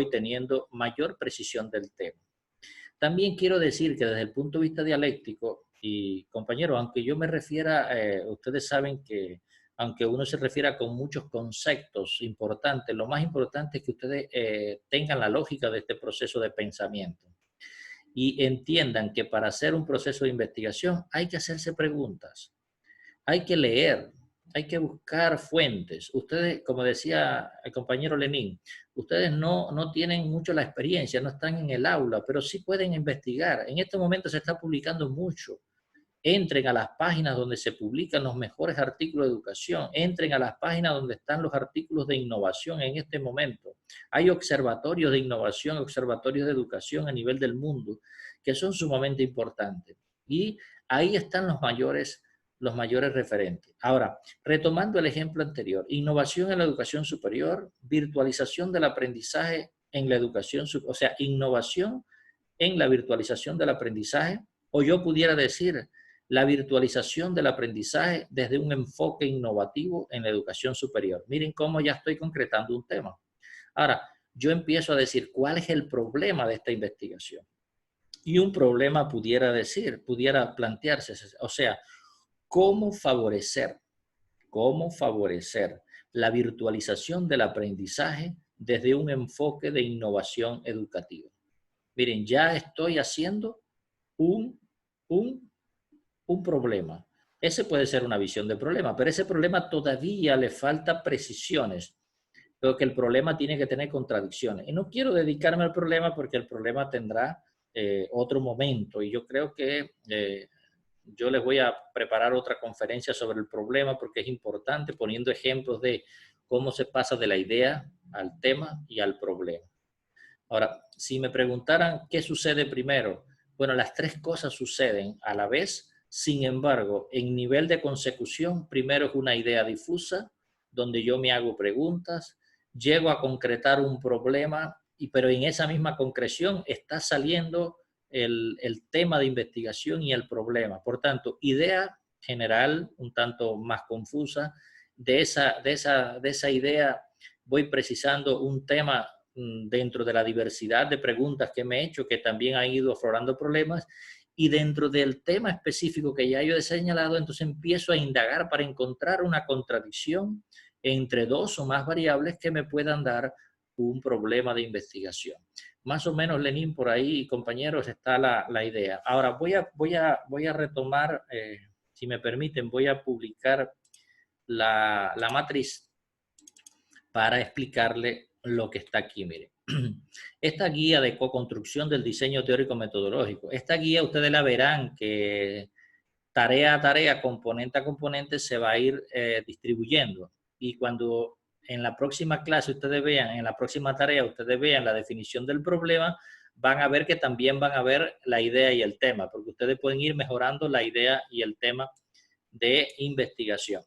teniendo mayor precisión del tema. También quiero decir que desde el punto de vista dialéctico, y compañeros, aunque yo me refiera, ustedes saben que aunque uno se refiera con muchos conceptos importantes, lo más importante es que ustedes tengan la lógica de este proceso de pensamiento y entiendan que para hacer un proceso de investigación hay que hacerse preguntas, hay que leer, hay que buscar fuentes. Ustedes, como decía el compañero Lenín, ustedes no tienen mucho la experiencia, no están en el aula, pero sí pueden investigar. En este momento se está publicando mucho. Entren a las páginas donde se publican los mejores artículos de educación, entren a las páginas donde están los artículos de innovación en este momento. Hay observatorios de innovación, observatorios de educación a nivel del mundo que son sumamente importantes. Y ahí están los mayores referentes. Ahora, retomando el ejemplo anterior, innovación en la educación superior, virtualización del aprendizaje en la educación, o sea, innovación en la virtualización del aprendizaje, o yo pudiera decir la virtualización del aprendizaje desde un enfoque innovativo en la educación superior. Miren cómo ya estoy concretando un tema. Ahora, yo empiezo a decir cuál es el problema de esta investigación. Y un problema pudiera plantearse, o sea, ¿cómo favorecer la virtualización del aprendizaje desde un enfoque de innovación educativa? Miren, ya estoy haciendo un problema. Ese puede ser una visión de problema, pero ese problema todavía le falta precisiones. Creo que el problema tiene que tener contradicciones. Y no quiero dedicarme al problema porque el problema tendrá otro momento. Y yo creo que yo les voy a preparar otra conferencia sobre el problema porque es importante, poniendo ejemplos de cómo se pasa de la idea al tema y al problema. Ahora, si me preguntaran qué sucede primero, bueno, las tres cosas suceden a la vez. Sin embargo, en nivel de consecución, primero es una idea difusa, donde yo me hago preguntas, llego a concretar un problema, pero en esa misma concreción está saliendo el tema de investigación y el problema. Por tanto, idea general, un tanto más confusa, de esa idea voy precisando un tema dentro de la diversidad de preguntas que me he hecho, que también han ido aflorando problemas, y dentro del tema específico que ya yo he señalado, entonces empiezo a indagar para encontrar una contradicción entre dos o más variables que me puedan dar un problema de investigación. Más o menos, Lenín, por ahí, compañeros, está la idea. Ahora, voy a retomar, si me permiten, voy a publicar la matriz para explicarle lo que está aquí, mire. Esta guía de co-construcción del diseño teórico metodológico, esta guía ustedes la verán que tarea a tarea, componente a componente se va a ir distribuyendo, y cuando en la próxima clase ustedes vean, en la próxima tarea ustedes vean la definición del problema, van a ver que también van a ver la idea y el tema, porque ustedes pueden ir mejorando la idea y el tema de investigación.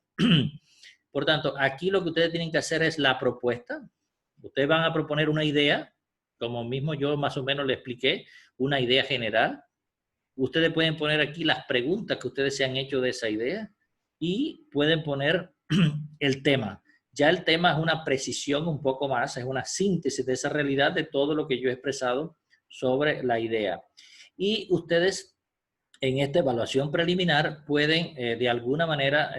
Por tanto, aquí lo que ustedes tienen que hacer es la propuesta. Ustedes van a proponer una idea, como mismo yo más o menos le expliqué, una idea general. Ustedes pueden poner aquí las preguntas que ustedes se han hecho de esa idea y pueden poner el tema. Ya el tema es una precisión un poco más, es una síntesis de esa realidad de todo lo que yo he expresado sobre la idea. Y ustedes en esta evaluación preliminar pueden de alguna manera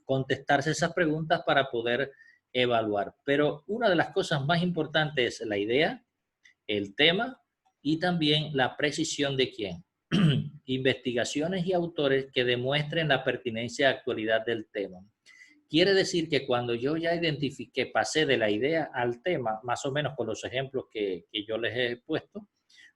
contestarse esas preguntas para poder evaluar. Pero una de las cosas más importantes es la idea, el tema y también la precisión de quién. Investigaciones y autores que demuestren la pertinencia y actualidad del tema. Quiere decir que cuando yo ya identifiqué, pasé de la idea al tema, más o menos con los ejemplos que yo les he puesto,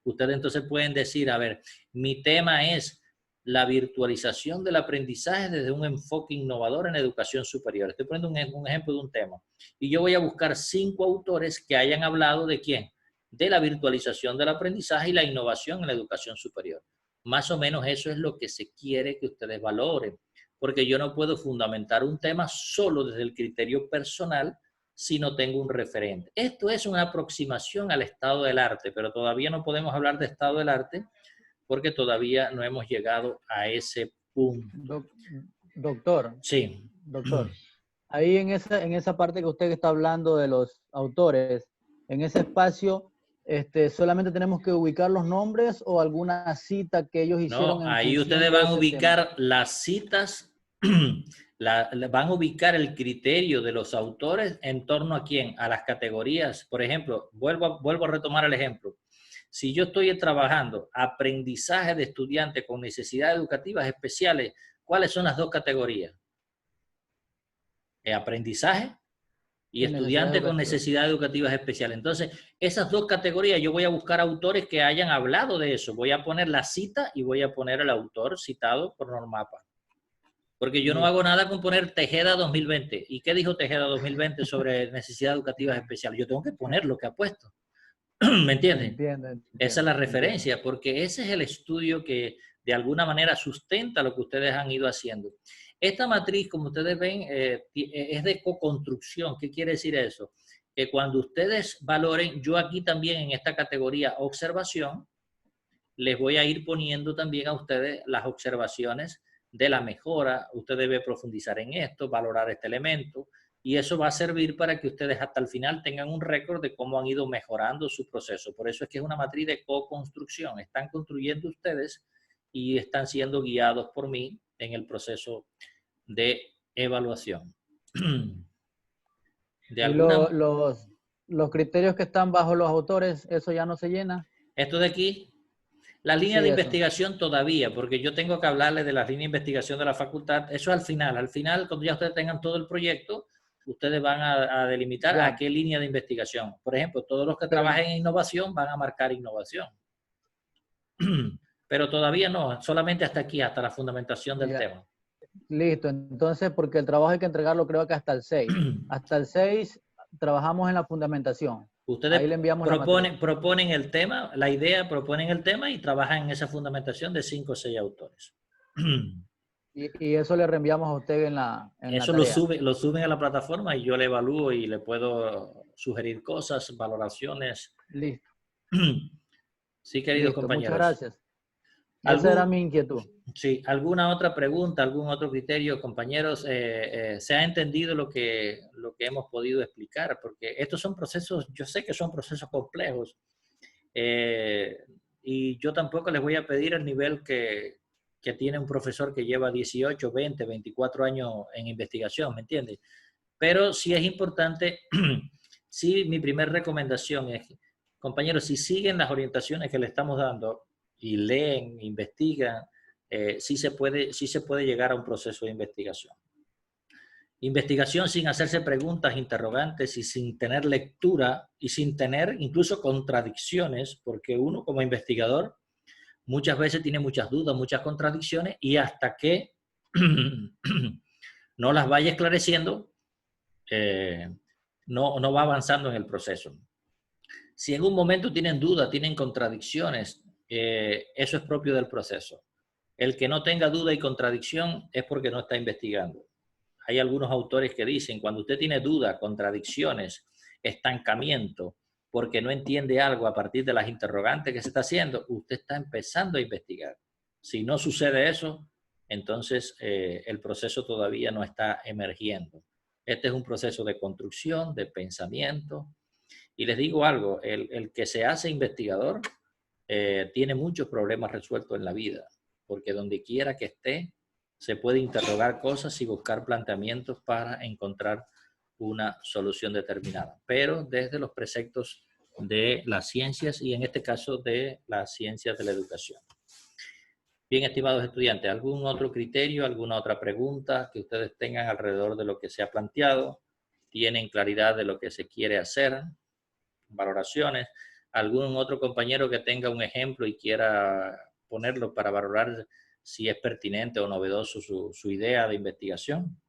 ustedes entonces pueden decir, a ver, mi tema es la virtualización del aprendizaje desde un enfoque innovador en educación superior. Estoy poniendo un ejemplo de un tema. Y yo voy a buscar 5 autores que hayan hablado de quién, de la virtualización del aprendizaje y la innovación en la educación superior. Más o menos eso es lo que se quiere que ustedes valoren, porque yo no puedo fundamentar un tema solo desde el criterio personal si no tengo un referente. Esto es una aproximación al estado del arte, pero todavía no podemos hablar de estado del arte porque todavía no hemos llegado a ese punto. Doctor. Sí. Doctor, ahí en esa parte que usted está hablando de los autores, en ese espacio, ¿solamente tenemos que ubicar los nombres o alguna cita que ellos hicieron? No, ahí ustedes van a ubicar las citas, van a ubicar el criterio de los autores en torno a quién, a las categorías. Por ejemplo, vuelvo a retomar el ejemplo. Si yo estoy trabajando aprendizaje de estudiantes con necesidades educativas especiales, ¿cuáles son las dos categorías? Aprendizaje y estudiantes con necesidades educativas especiales. Entonces, esas dos categorías yo voy a buscar autores que hayan hablado de eso. Voy a poner la cita y voy a poner el autor citado por Normapa. Porque yo no hago nada con poner Tejeda 2020. ¿Y qué dijo Tejeda 2020 sobre necesidades educativas especiales? Yo tengo que poner lo que ha puesto. ¿Me entienden? Entiendo, esa es la referencia, porque ese es el estudio que de alguna manera sustenta lo que ustedes han ido haciendo. Esta matriz, como ustedes ven, es de co-construcción. ¿Qué quiere decir eso? Que cuando ustedes valoren, yo aquí también en esta categoría observación, les voy a ir poniendo también a ustedes las observaciones de la mejora. Usted debe profundizar en esto, valorar este elemento, y eso va a servir para que ustedes hasta el final tengan un récord de cómo han ido mejorando su proceso. Por eso es que es una matriz de co-construcción. Están construyendo ustedes y están siendo guiados por mí en el proceso de evaluación. Los criterios que están bajo los autores, ¿eso ya no se llena? Esto de aquí, la línea de investigación todavía, porque yo tengo que hablarles de la línea de investigación de la facultad. Eso al final, cuando ya ustedes tengan todo el proyecto, ustedes van a delimitar a qué línea de investigación. Por ejemplo, todos los que trabajen en innovación van a marcar innovación. Pero todavía no, solamente hasta aquí, hasta la fundamentación del tema. Listo, entonces, porque el trabajo hay que entregarlo creo que hasta el 6. Hasta el 6 trabajamos en la fundamentación. Ustedes ahí le enviamos proponen el tema, la idea, proponen el tema y trabajan en esa fundamentación de 5 o 6 autores. Y eso le reenviamos a usted en la eso lo suben a la plataforma y yo le evalúo y le puedo sugerir cosas, valoraciones. Listo. Sí, queridos compañeros. Muchas gracias. Esa era mi inquietud. Sí, ¿alguna otra pregunta, algún otro criterio, compañeros? ¿Se ha entendido lo que hemos podido explicar? Porque estos son procesos, yo sé que son procesos complejos, y yo tampoco les voy a pedir el nivel que tiene un profesor que lleva 18, 20, 24 años en investigación, ¿me entiendes? Pero sí es importante, sí, mi primera recomendación es, compañeros, si siguen las orientaciones que le estamos dando y leen, investigan, sí se puede llegar a un proceso de investigación. Investigación sin hacerse preguntas, interrogantes y sin tener lectura y sin tener incluso contradicciones, porque uno como investigador muchas veces tiene muchas dudas, muchas contradicciones, y hasta que no las vaya esclareciendo, no va avanzando en el proceso. Si en un momento tienen dudas, tienen contradicciones, eso es propio del proceso. El que no tenga duda y contradicción es porque no está investigando. Hay algunos autores que dicen, cuando usted tiene dudas, contradicciones, estancamiento, porque no entiende algo a partir de las interrogantes que se está haciendo, usted está empezando a investigar. Si no sucede eso, entonces el proceso todavía no está emergiendo. Este es un proceso de construcción, de pensamiento. Y les digo algo, el que se hace investigador tiene muchos problemas resueltos en la vida, porque donde quiera que esté, se puede interrogar cosas y buscar planteamientos para encontrar una solución determinada, pero desde los preceptos de las ciencias y en este caso de las ciencias de la educación. Bien, estimados estudiantes, ¿algún otro criterio, alguna otra pregunta que ustedes tengan alrededor de lo que se ha planteado? ¿Tienen claridad de lo que se quiere hacer? ¿Valoraciones? ¿Algún otro compañero que tenga un ejemplo y quiera ponerlo para valorar si es pertinente o novedoso su idea de investigación?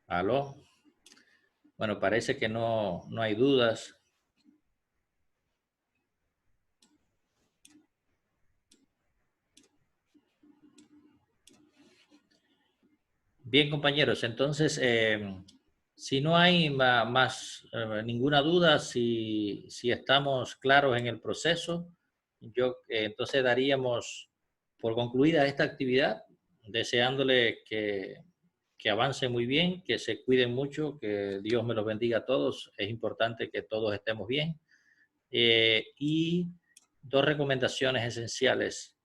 ¿Aló? Bueno, parece que no hay dudas. Bien, compañeros, entonces, si no hay ninguna duda, si estamos claros en el proceso, entonces daríamos por concluida esta actividad, deseándole que avance muy bien, que se cuiden mucho, que Dios me los bendiga a todos. Es importante que todos estemos bien. Y dos recomendaciones esenciales.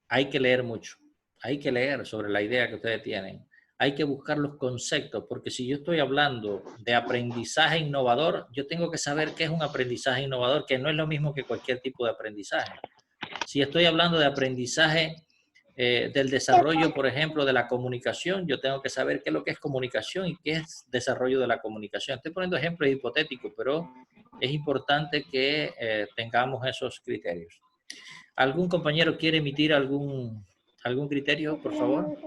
Hay que leer mucho. Hay que leer sobre la idea que ustedes tienen. Hay que buscar los conceptos, porque si yo estoy hablando de aprendizaje innovador, yo tengo que saber qué es un aprendizaje innovador, que no es lo mismo que cualquier tipo de aprendizaje. Si estoy hablando de aprendizaje del desarrollo, por ejemplo, de la comunicación, yo tengo que saber qué es lo que es comunicación y qué es desarrollo de la comunicación. Estoy poniendo ejemplos hipotéticos, pero es importante que tengamos esos criterios. ¿Algún compañero quiere emitir algún criterio, por favor?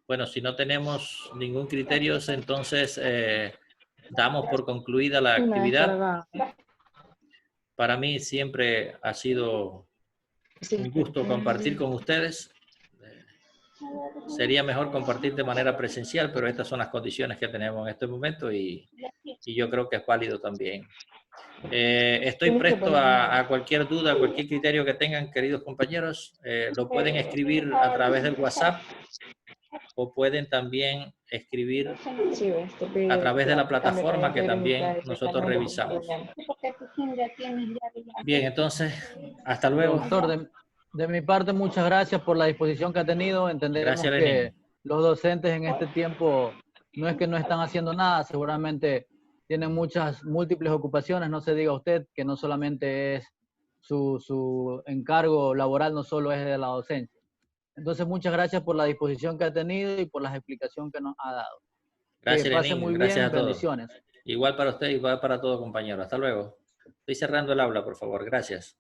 Bueno, si no tenemos ningún criterio, entonces damos por concluida la actividad. Para mí siempre ha sido un gusto compartir con ustedes. Sería mejor compartir de manera presencial, pero estas son las condiciones que tenemos en este momento y yo creo que es válido también. Estoy presto a cualquier duda, a cualquier criterio que tengan, queridos compañeros. Lo pueden escribir a través del WhatsApp o pueden también escribir a través de la plataforma que también nosotros revisamos. Bien, entonces, hasta luego. Doctor, de mi parte, muchas gracias por la disposición que ha tenido. Entendemos que los docentes en este tiempo no es que no están haciendo nada, seguramente tienen múltiples ocupaciones. No se diga usted que no solamente es su encargo laboral, no solo es de la docencia. Entonces, muchas gracias por la disposición que ha tenido y por las explicaciones que nos ha dado. Gracias, que pase muy bien, a todos. Bendiciones. Igual para usted, igual para todo, compañero. Hasta luego. Estoy cerrando el aula, por favor. Gracias.